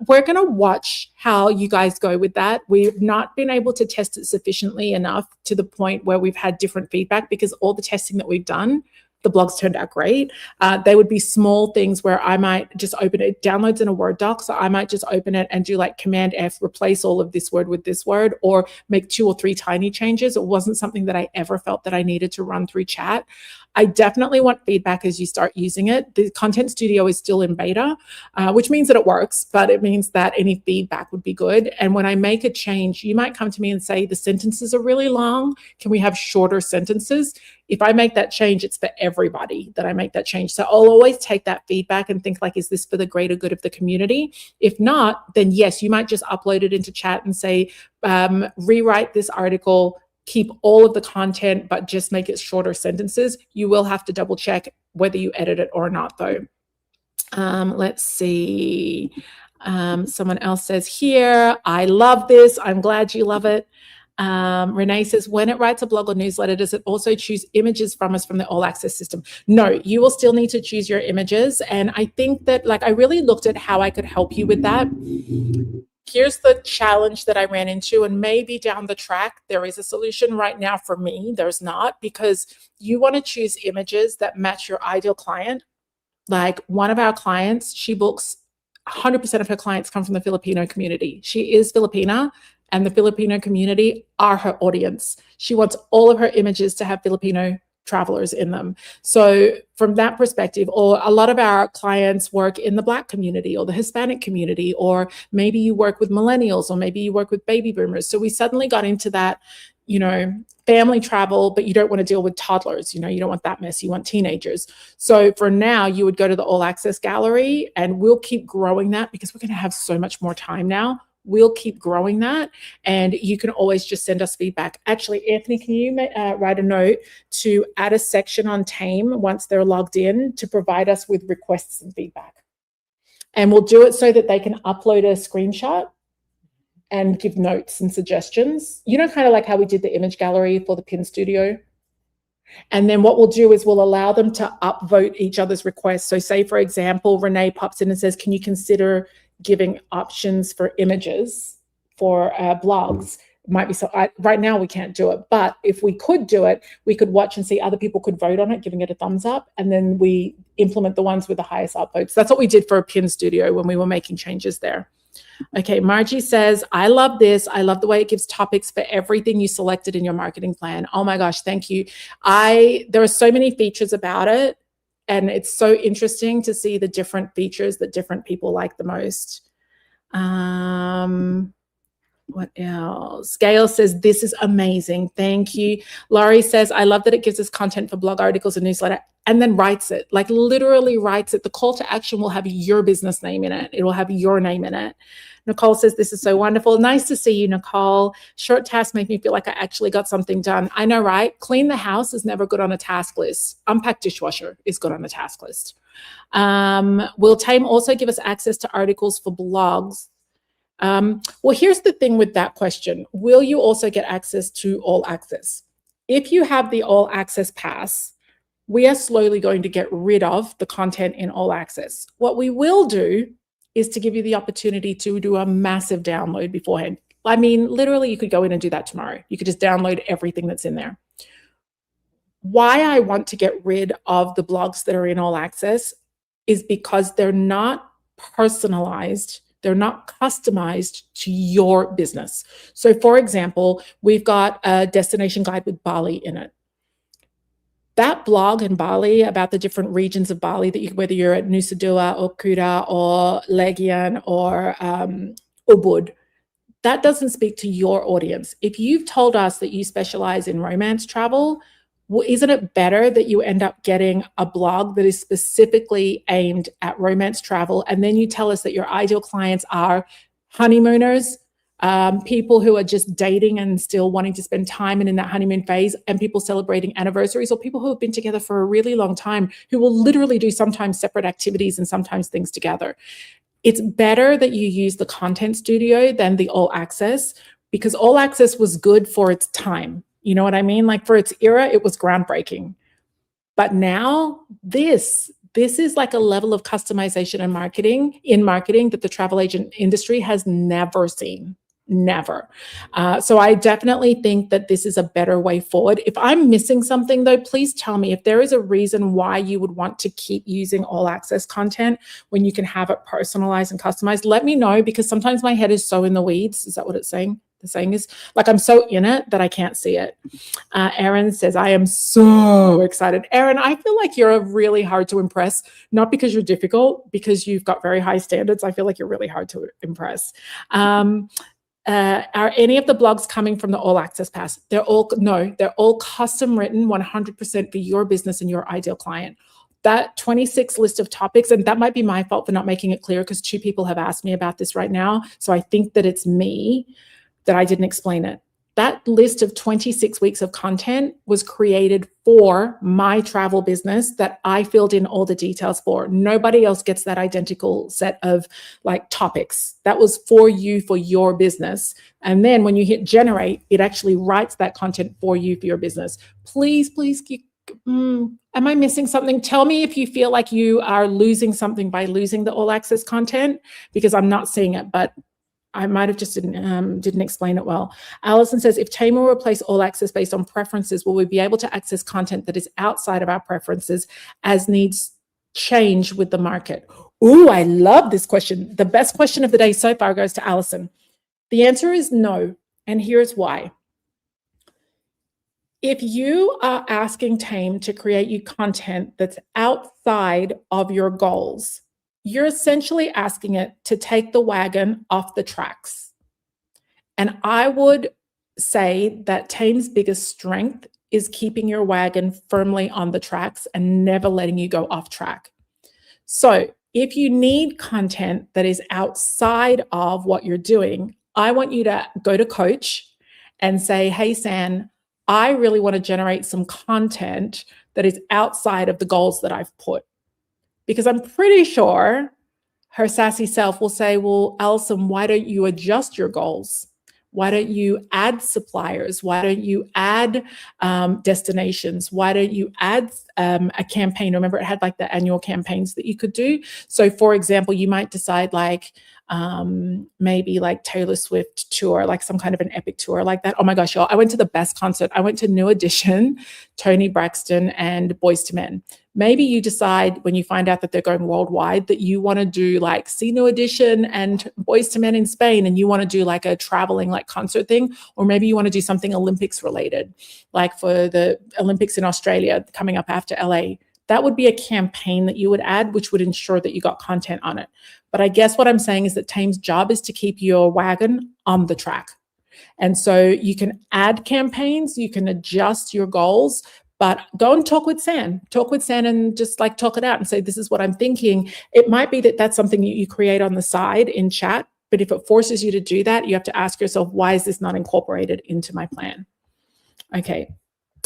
We're going to watch how you guys go with that. We've not been able to test it sufficiently enough to the point where we've had different feedback because all the testing that we've done, the blogs turned out great. They would be small things where I might just open it, downloads in a Word doc. So I might just open it and do like Command F, replace all of this word with this word, or make 2 or 3 tiny changes. It wasn't something that I ever felt that I needed to run through chat. I definitely want feedback as you start using it. The Content Studio is still in beta, which means that it works, but it means that any feedback would be good. And when I make a change, you might come to me and say, the sentences are really long. Can we have shorter sentences? If I make that change, it's for everybody that I make that change. So I'll always take that feedback and think like, is this for the greater good of the community? If not, then yes, you might just upload it into chat and say, rewrite this article, keep all of the content, but just make it shorter sentences. You will have to double check whether you edit it or not though. Let's see. Someone else says here, I love this. I'm glad you love it. Renee says, when it writes a blog or newsletter, does it also choose images from us from the All Access system? No, you will still need to choose your images. And I think that like, I really looked at how I could help you with that. Here's the challenge that I ran into, and maybe down the track, there is a solution. Right now for me, there's not, because you want to choose images that match your ideal client Like one of our clients, she books 100% of her clients come from the Filipino community. She is Filipina, and the Filipino community are her audience. She wants all of her images to have Filipino travelers in them. So from that perspective, or a lot of our clients work in the Black community or the Hispanic community, or maybe you work with millennials, or maybe you work with baby boomers. So we suddenly got into that, family travel, but you don't want to deal with toddlers. You don't want that mess. You want teenagers. So for now, you would go to the All Access Gallery, and we'll keep growing that because we're going to have so much more time now. We'll keep growing that, and you can always just send us feedback. Actually, Anthony, can you write a note to add a section on TAME once they're logged in to provide us with requests and feedback? And we'll do it so that they can upload a screenshot and give notes and suggestions. Kind of like how we did the image gallery for the Pin Studio. And then what we'll do is we'll allow them to upvote each other's requests. So say, for example, Renee pops in and says, can you consider giving options for images for blogs? It might be so. Right now we can't do it, but if we could do it, we could watch and see other people could vote on it, giving it a thumbs up, and then we implement the ones with the highest upvotes. That's what we did for a Pin Studio when we were making changes there. Okay, Margie says, I love this. I love the way it gives topics for everything you selected in your marketing plan. Oh my gosh, thank you. There are so many features about it, and it's so interesting to see the different features that different people like the most. What else? Gail says, this is amazing. Thank you. Laurie says, I love that it gives us content for blog articles and newsletter, and then writes it, like literally writes it. The call to action will have your business name in it. It will have your name in it. Nicole says, this is so wonderful. Nice to see you, Nicole. Short tasks make me feel like I actually got something done. I know, right? Clean the house is never good on a task list. Unpack dishwasher is good on the task list. Will TAME also give us access to articles for blogs? Well, here's the thing with that question. Will you also get access to All Access? If you have the All Access pass, we are slowly going to get rid of the content in All Access. What we will do is to give you the opportunity to do a massive download beforehand. I mean, literally, you could go in and do that tomorrow. You could just download everything that's in there. Why I want to get rid of the blogs that are in All Access is because they're not personalized. They're not customized to your business. So for example, we've got a destination guide with Bali in it. That blog in Bali about the different regions of Bali, that whether you're at Nusa Dua or Kuta or Legian or Ubud, that doesn't speak to your audience. If you've told us that you specialize in romance travel, well, isn't it better that you end up getting a blog that is specifically aimed at romance travel, and then you tell us that your ideal clients are honeymooners, people who are just dating and still wanting to spend time and in that honeymoon phase, and people celebrating anniversaries, or people who have been together for a really long time who will literally do sometimes separate activities and sometimes things together. It's better that you use the Content Studio than the All Access, because All Access was good for its time. You know what I mean? Like for its era, it was groundbreaking. But now this is like a level of customization and marketing that the travel agent industry has never seen. Never. So I definitely think that this is a better way forward. If I'm missing something though, please tell me. If there is a reason why you would want to keep using All Access content when you can have it personalized and customized, let me know, because sometimes my head is so in the weeds. Is that what it's saying? The saying is, like, I'm so in it that I can't see it. Erin says, I am so excited. Erin, I feel like you're really hard to impress, not because you're difficult, because you've got very high standards. I feel like you're really hard to impress. Are any of the blogs coming from the All Access Pass? They're all custom written 100% for your business and your ideal client. That 26 list of topics, and that might be my fault for not making it clear, because 2 people have asked me about this right now. So I think that it's me that I didn't explain it. That list of 26 weeks of content was created for my travel business that I filled in all the details for. Nobody else gets that identical set of like topics. That was for you, for your business. And then when you hit generate, it actually writes that content for you, for your business. Please, am I missing something? Tell me if you feel like you are losing something by losing the All Access content, because I'm not seeing it, but I might have just didn't explain it well. Allison says, if TAME will replace All Access based on preferences, will we be able to access content that is outside of our preferences as needs change with the market? Ooh, I love this question. The best question of the day so far goes to Allison. The answer is no, and here's why. If you are asking TAME to create you content that's outside of your goals, you're essentially asking it to take the wagon off the tracks. And I would say that TAME's biggest strength is keeping your wagon firmly on the tracks and never letting you go off track. So if you need content that is outside of what you're doing, I want you to go to Coach and say, hey, San, I really want to generate some content that is outside of the goals that I've put. Because I'm pretty sure her sassy self will say, well, Allison, why don't you adjust your goals? Why don't you add suppliers? Why don't you add destinations? Why don't you add a campaign? Remember, it had like the annual campaigns that you could do. So for example, you might decide like, maybe like Taylor Swift tour, like some kind of an epic tour like that. Oh my gosh, y'all, I went to the best concert. I went to New Edition, Tony Braxton, and Boyz II Men. Maybe you decide when you find out that they're going worldwide that you want to do like see New Edition and Boyz II Men in Spain, and you want to do like a traveling like concert thing, or maybe you want to do something Olympics related, like for the Olympics in Australia coming up after LA. That would be a campaign that you would add, which would ensure that you got content on it. But I guess what I'm saying is that TAME's job is to keep your wagon on the track. And so you can add campaigns, you can adjust your goals, but go and talk with San and just like talk it out and say, this is what I'm thinking. It might be that that's something you create on the side in chat, but if it forces you to do that, you have to ask yourself, why is this not incorporated into my plan? Okay.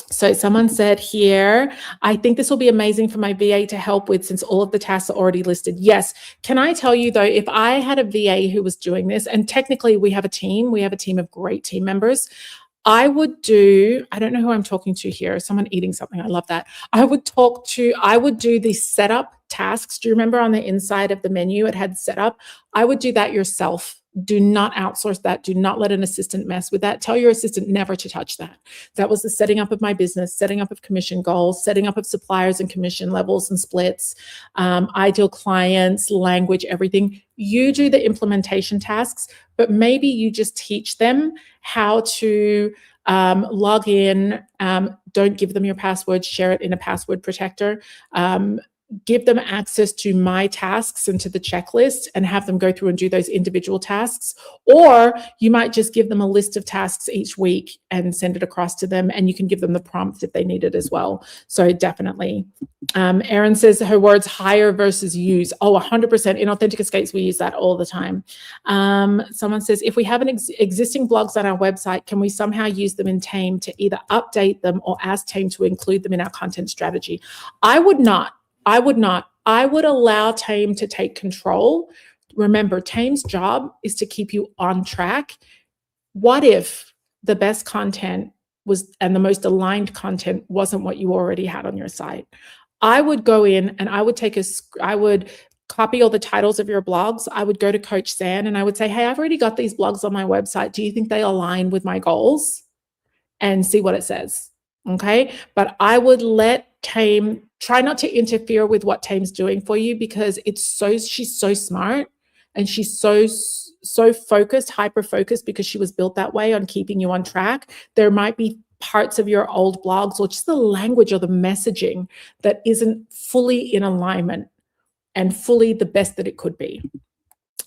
So someone said here, I think this will be amazing for my VA to help with since all of the tasks are already listed. Yes. Can I tell you though, if I had a VA who was doing this, and technically we have a team of great team members, I would do, I don't know who I'm talking to here, someone eating something, I love that. I would do the setup tasks. Do you remember on the inside of the menu, it had setup? I would do that yourself. Do not outsource that. Do not let an assistant mess with that. Tell your assistant never to touch that. That was the setting up of my business, setting up of commission goals, setting up of suppliers and commission levels and splits, ideal clients, language, everything. You do the implementation tasks, but maybe you just teach them how to log in. Don't give them your password, share it in a password protector. Give them access to my tasks and to the checklist and have them go through and do those individual tasks. Or you might just give them a list of tasks each week and send it across to them, and you can give them the prompt if they need it as well. So definitely. Erin says her words hire versus use. Oh, 100%. In Authentic Escapes, we use that all the time. Someone says, if we have existing blogs on our website, can we somehow use them in TAME to either update them or ask TAME to include them in our content strategy? I would not. I would allow TAME to take control. Remember, TAME's job is to keep you on track. What if the best content was, and the most aligned content wasn't what you already had on your site? I would go in and I would copy all the titles of your blogs. I would go to Coach San and I would say, hey, I've already got these blogs on my website. Do you think they align with my goals? And see what it says. Okay. But I would let TAME try not to interfere with what TAME's doing for you, because she's so smart and she's so focused, hyper focused, because she was built that way on keeping you on track. There might be parts of your old blogs or just the language or the messaging that isn't fully in alignment and fully the best that it could be.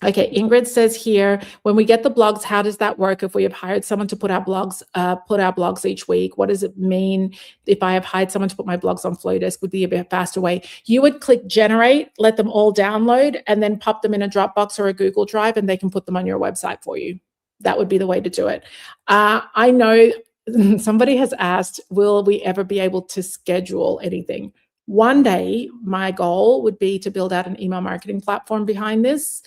Okay, Ingrid says here, when we get the blogs, how does that work? If we have hired someone to put our blogs each week, what does it mean if I have hired someone to put my blogs on Flowdesk? Would be a bit faster way. You would click generate, let them all download, and then pop them in a Dropbox or a Google Drive, and they can put them on your website for you. That would be the way to do it. I know somebody has asked, will we ever be able to schedule anything? One day, my goal would be to build out an email marketing platform behind this,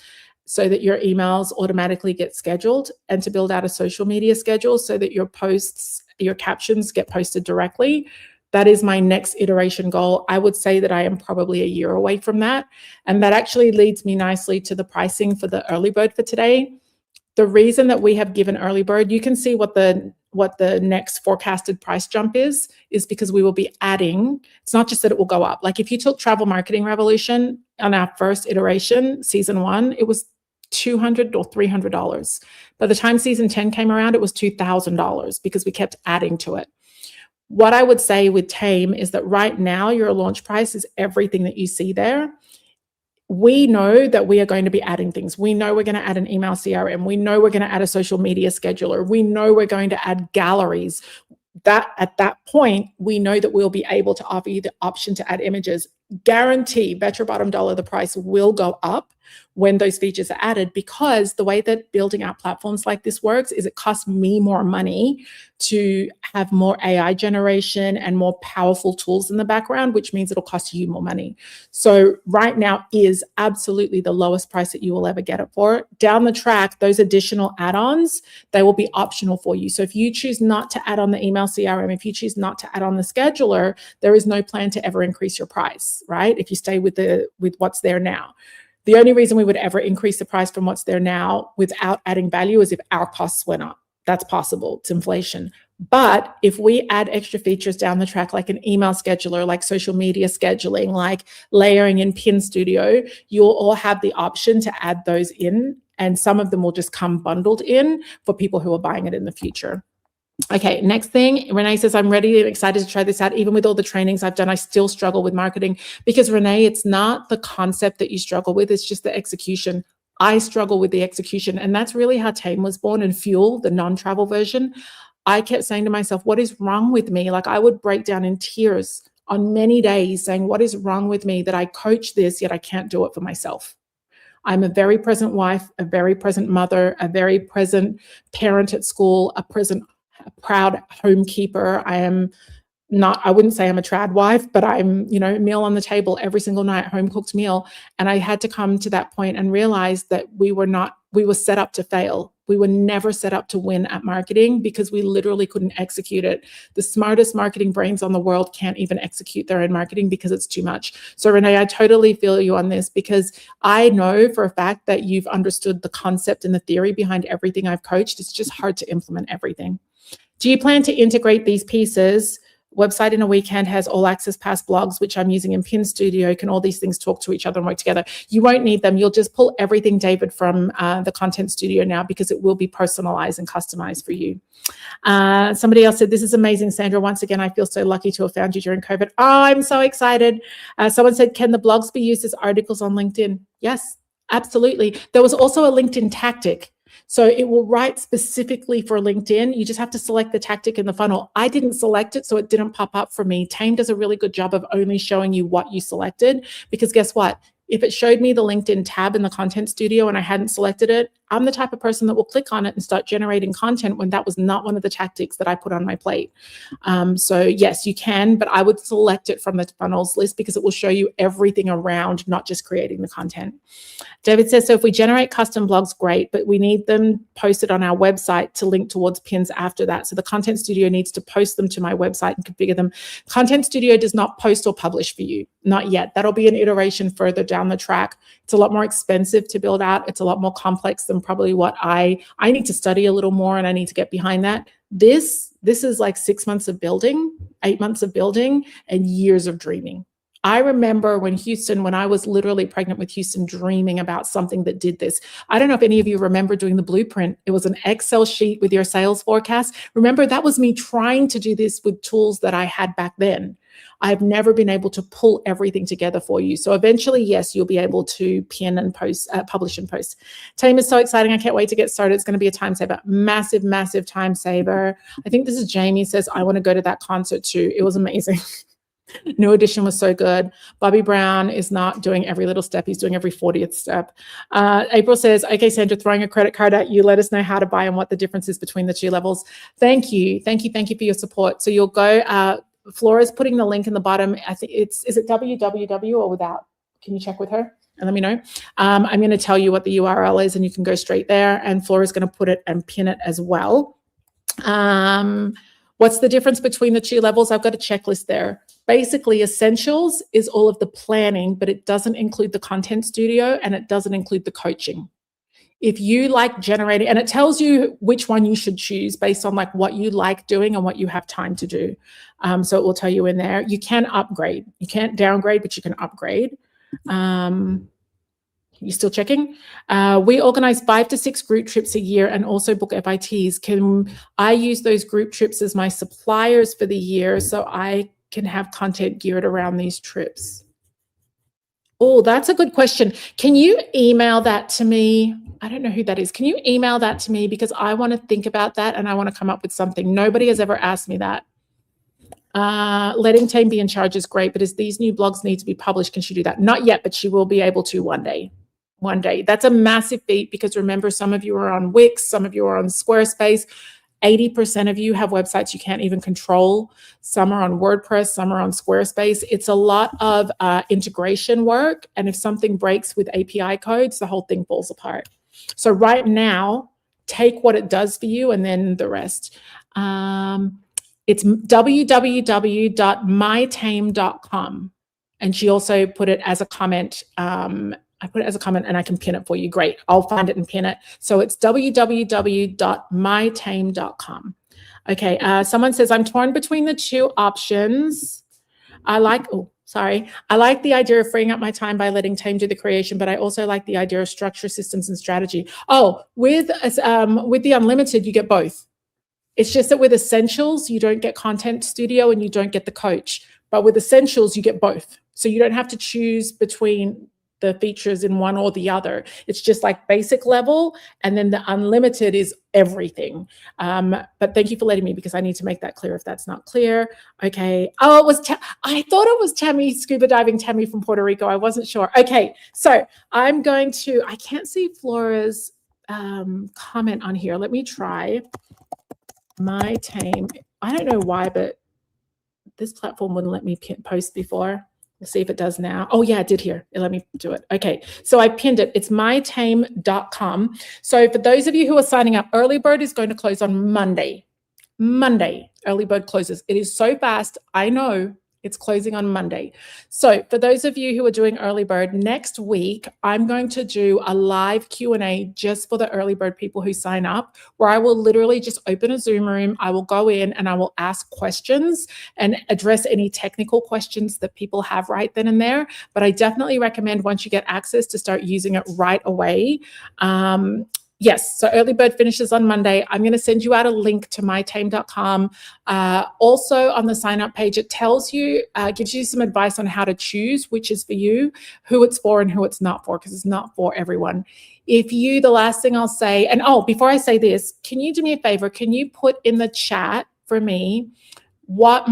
so that your emails automatically get scheduled, and to build out a social media schedule so that your posts, your captions get posted directly. That is my next iteration goal. I would say that I am probably a year away from that. And that actually leads me nicely to the pricing for the early bird for today. The reason that we have given early bird, you can see what the what the next forecasted price jump is because we will be adding. It's not just that it will go up. Like if you took Travel Marketing Revolution on our first iteration, season 1, it was $200 or $300. By the time season 10 came around, it was $2,000 because we kept adding to it. What I would say with TAME is that right now your launch price is everything that you see there. We know that we are going to be adding things. We know we're going to add an email CRM. We know we're going to add a social media scheduler. We know we're going to add galleries. That at that point, we know that we'll be able to offer you the option to add images. Guarantee, bet your bottom dollar, the price will go up when those features are added, because the way that building out platforms like this works is it costs me more money to have more AI generation and more powerful tools in the background, which means it'll cost you more money. So right now is absolutely the lowest price that you will ever get it for. Down the track, those additional add-ons, they will be optional for you. So if you choose not to add on the email CRM, if you choose not to add on the scheduler, there is no plan to ever increase your price, right? If you stay with what's there now. The only reason we would ever increase the price from what's there now without adding value is if our costs went up. That's possible. It's inflation. But if we add extra features down the track, like an email scheduler, like social media scheduling, like layering in Pin Studio, you'll all have the option to add those in. And some of them will just come bundled in for people who are buying it in the future. Okay, next thing, Renee says, I'm ready and excited to try this out. Even with all the trainings I've done, I still struggle with marketing, because Renee, it's not the concept that you struggle with, it's just the execution. I struggle with the execution, and that's really how TAME was born, and Fuel, the non-travel version. I kept saying to myself, what is wrong with me? Like I would break down in tears on many days saying, what is wrong with me that I coach this, yet I can't do it for myself? I'm a very present wife, a very present mother, a very present parent at school, a proud homekeeper. I wouldn't say I'm a trad wife, but I'm, meal on the table every single night, home cooked meal. And I had to come to that point and realize that we were set up to fail. We were never set up to win at marketing because we literally couldn't execute it. The smartest marketing brains on the world can't even execute their own marketing because it's too much. So Renee, I totally feel you on this, because I know for a fact that you've understood the concept and the theory behind everything I've coached. It's just hard to implement everything. Do you plan to integrate these pieces? Website in a weekend has all access past blogs, which I'm using in Pin Studio. Can all these things talk to each other and work together? You won't need them. You'll just pull everything, David, from the Content Studio now, because it will be personalized and customized for you. Somebody else said, this is amazing, Sandra. Once again, I feel so lucky to have found you during COVID. Oh, I'm so excited. Someone said, can the blogs be used as articles on LinkedIn? Yes, absolutely. There was also a LinkedIn tactic. So it will write specifically for LinkedIn. You just have to select the tactic in the funnel. I didn't select it, so it didn't pop up for me. TAME does a really good job of only showing you what you selected, because guess what? If it showed me the LinkedIn tab in the Content Studio and I hadn't selected it, I'm the type of person that will click on it and start generating content when that was not one of the tactics that I put on my plate. So yes, you can, but I would select it from the funnels list because it will show you everything around, not just creating the content. David says, so if we generate custom blogs, great, but we need them posted on our website to link towards pins after that. So the Content Studio needs to post them to my website and configure them. Content Studio does not post or publish for you, not yet. That'll be an iteration further down the track. It's a lot more expensive to build out. It's a lot more complex than probably what I need to study a little more, and I need to get behind that. This is like 6 months of building, 8 months of building, and years of dreaming. I remember when I was literally pregnant with Houston, dreaming about something that did this. I don't know if any of you remember doing the blueprint. It was an Excel sheet with your sales forecast. Remember, that was me trying to do this with tools that I had back then. I've never been able to pull everything together for you. So eventually, yes, you'll be able to pin and post, publish and post. TAME is so exciting. I can't wait to get started. It's going to be a time saver. Massive, massive time saver. I think this is Jamie says, I want to go to that concert too. It was amazing. New Edition was so good. Bobby Brown is not doing every little step. He's doing every 40th step. April says, okay, Sandra, throwing a credit card at you. Let us know how to buy and what the difference is between the two levels. Thank you. Thank you. Thank you for your support. So you'll go, Flora's putting the link in the bottom. I think is it www or without? Can you check with her and let me know? I'm going to tell you what the URL is and you can go straight there. And Flora's going to put it and pin it as well. What's the difference between the two levels? I've got a checklist there. Basically, Essentials is all of the planning, but it doesn't include the Content Studio and it doesn't include the coaching. if you like generating, and it tells you which one you should choose based on like what you like doing and what you have time to do. So it will tell you in there. You can upgrade. You can't downgrade, but you can upgrade. You still checking? We organize 5 to 6 group trips a year and also book FITs. Can I use those group trips as my suppliers for the year so I can have content geared around these trips? Oh, that's a good question. Can you email that to me? I don't know who that is. Can you email that to me? Because I want to think about that and I want to come up with something. Nobody has ever asked me that. Letting TAME be in charge is great, but as these new blogs need to be published, can she do that? Not yet, but she will be able to one day. One day. That's a massive feat because remember, some of you are on Wix, some of you are on Squarespace. 80% of you have websites you can't even control. Some are on WordPress, some are on Squarespace. It's a lot of integration work. And if something breaks with API codes, the whole thing falls apart. So right now, take what it does for you and then the rest. It's www.mytame.com. And she also put it as a comment. I put it as a comment and I can pin it for you. Great. I'll find it and pin it. So it's www.mytame.com. Okay. Someone says, I'm torn between the two options. I like the idea of freeing up my time by letting TAME do the creation, but I also like the idea of structure, systems, and strategy. Oh, with the unlimited, you get both. It's just that with Essentials, you don't get Content Studio and you don't get the coach. But with Essentials, you get both. So you don't have to choose between the features in one or the other. It's just like basic level. And then the unlimited is everything. But thank you for letting me, because I need to make that clear if that's not clear. Okay. Oh, it was, I thought it was Tammy, Scuba Diving Tammy from Puerto Rico. I wasn't sure. Okay. So I'm going to, I can't see Flora's comment on here. Let me try my TAME. I don't know why, but this platform wouldn't let me post before. We'll see if it does now. Oh yeah, it did here. It let me do it. Okay, so I pinned it. It's mytame.com. So for those of you who are signing up, early bird is going to close on Monday. Monday, early bird closes. It is so fast. I know it's closing on Monday. So for those of you who are doing early bird, next week, I'm going to do a live Q&A just for the early bird people who sign up, where I will literally just open a Zoom room. I will go in and I will ask questions and address any technical questions that people have right then and there. But I definitely recommend, once you get access, to start using it right away. Yes, so early bird finishes on Monday. I'm going to send you out a link to mytame.com. Also on the sign up page, it tells you, gives you some advice on how to choose which is for you, who it's for and who it's not for, because it's not for everyone. The last thing I'll say, and before I say this, can you do me a favor? Can you put in the chat for me what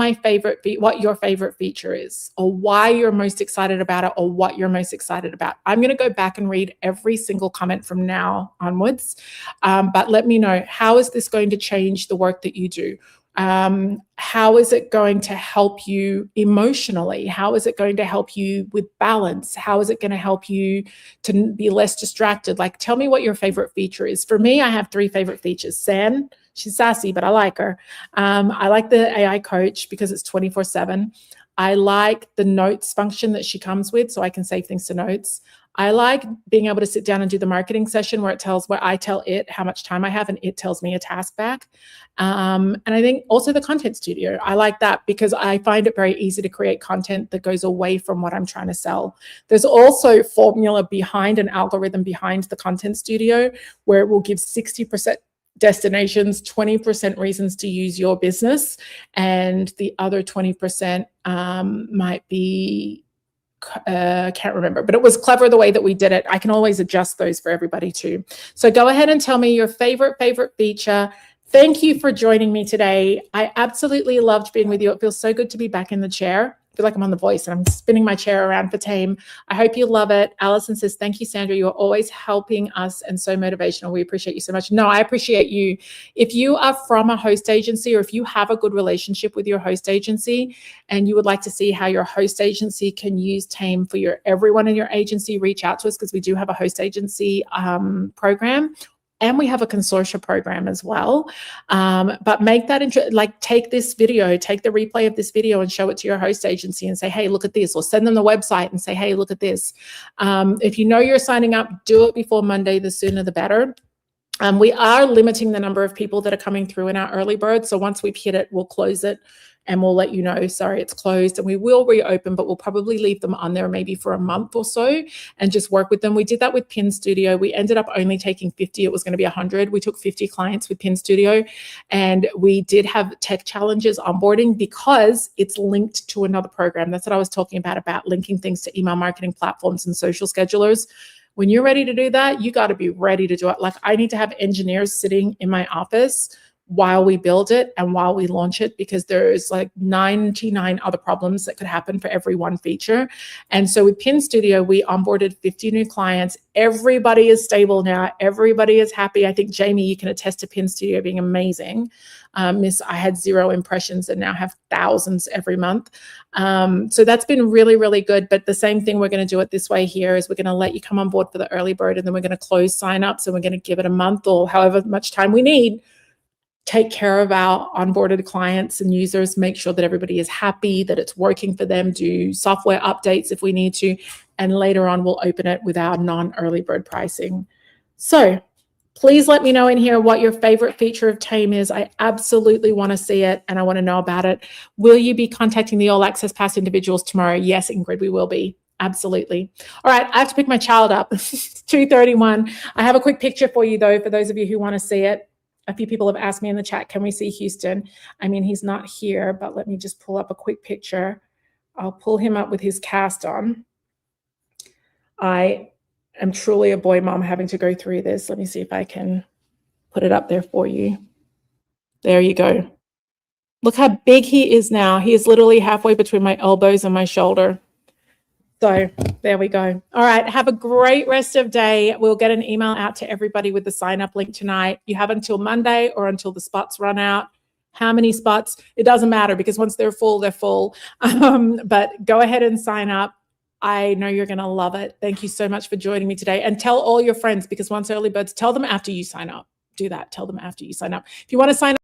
your favorite feature is, or why you're most excited about it, or what you're most excited about? I'm going to go back and read every single comment from now onwards. But let me know, how is this going to change the work that you do? How is it going to help you emotionally? How is it going to help you with balance? How is it going to help you to be less distracted? Like, tell me what your favorite feature is. For me, I have 3 favorite features. San, she's sassy, but I like her. I like the AI coach because it's 24/7. I like the notes function that she comes with, so I can save things to notes. I like being able to sit down and do the marketing session where I tell it how much time I have and it tells me a task back. And I think also the content studio, I like that because I find it very easy to create content that goes away from what I'm trying to sell. There's also formula behind, an algorithm behind the content studio, where it will give 60% destinations, 20% reasons to use your business, and the other 20% might be, can't remember, but it was clever the way that we did it. I can always adjust those for everybody too. So go ahead and tell me your favorite feature. Thank you for joining me today. I absolutely loved being with you. It feels so good to be back in the chair. I feel like I'm on The Voice and I'm spinning my chair around for TAME. I hope you love it. Allison says, thank you, Sandra. You are always helping us and so motivational. We appreciate you so much. No, I appreciate you. If you are from a host agency, or if you have a good relationship with your host agency and you would like to see how your host agency can use TAME for everyone in your agency, reach out to us, because we do have a host agency program. And we have a consortia program as well. But make that like take this video, take the replay of this video and show it to your host agency and say, hey, look at this, or send them the website and say, hey, look at this. If you know you're signing up, do it before Monday, the sooner the better. We are limiting the number of people that are coming through in our early bird. So once we've hit it, we'll close it and we'll let you know, sorry, it's closed, and we will reopen, but we'll probably leave them on there maybe for a month or so and just work with them. We did that with Pin Studio. We ended up only taking 50. It was going to be 100. We took 50 clients with Pin Studio, and we did have tech challenges onboarding because it's linked to another program. That's what I was talking about linking things to email marketing platforms and social schedulers. When you're ready to do that, you got to be ready to do it. Like, I need to have engineers sitting in my office while we build it and while we launch it, because there's like 99 other problems that could happen for every one feature. And so with Pin Studio, we onboarded 50 new clients. Everybody is stable now. Everybody is happy. I think, Jamie, you can attest to Pin Studio being amazing. I had 0 impressions and now have thousands every month. So that's been really, really good. But the same thing, we're going to do it this way here, is we're going to let you come on board for the early bird, and then we're going to close signups, and we're going to give it a month or however much time we need. Take care of our onboarded clients and users, make sure that everybody is happy, that it's working for them, do software updates if we need to, and later on we'll open it with our non-early bird pricing. So please let me know in here what your favorite feature of TAME is. I absolutely want to see it and I want to know about it. Will you be contacting the All Access Pass individuals tomorrow? Yes, Ingrid, we will be. Absolutely. All right, I have to pick my child up. It's 2:31. I have a quick picture for you though, for those of you who want to see it. A few people have asked me in the chat, can we see Houston? I mean, he's not here, but let me just pull up a quick picture. I'll pull him up with his cast on. I am truly a boy mom having to go through this. Let me see if I can put it up there for you. There you go. Look how big he is now. He is literally halfway between my elbows and my shoulder. So there we go. All right. Have a great rest of day. We'll get an email out to everybody with the sign up link tonight. You have until Monday or until the spots run out. How many spots? It doesn't matter, because once they're full, they're full. But go ahead and sign up. I know you're going to love it. Thank you so much for joining me today, and tell all your friends, because once early birds, tell them after you sign up. Do that. Tell them after you sign up. If you want to sign up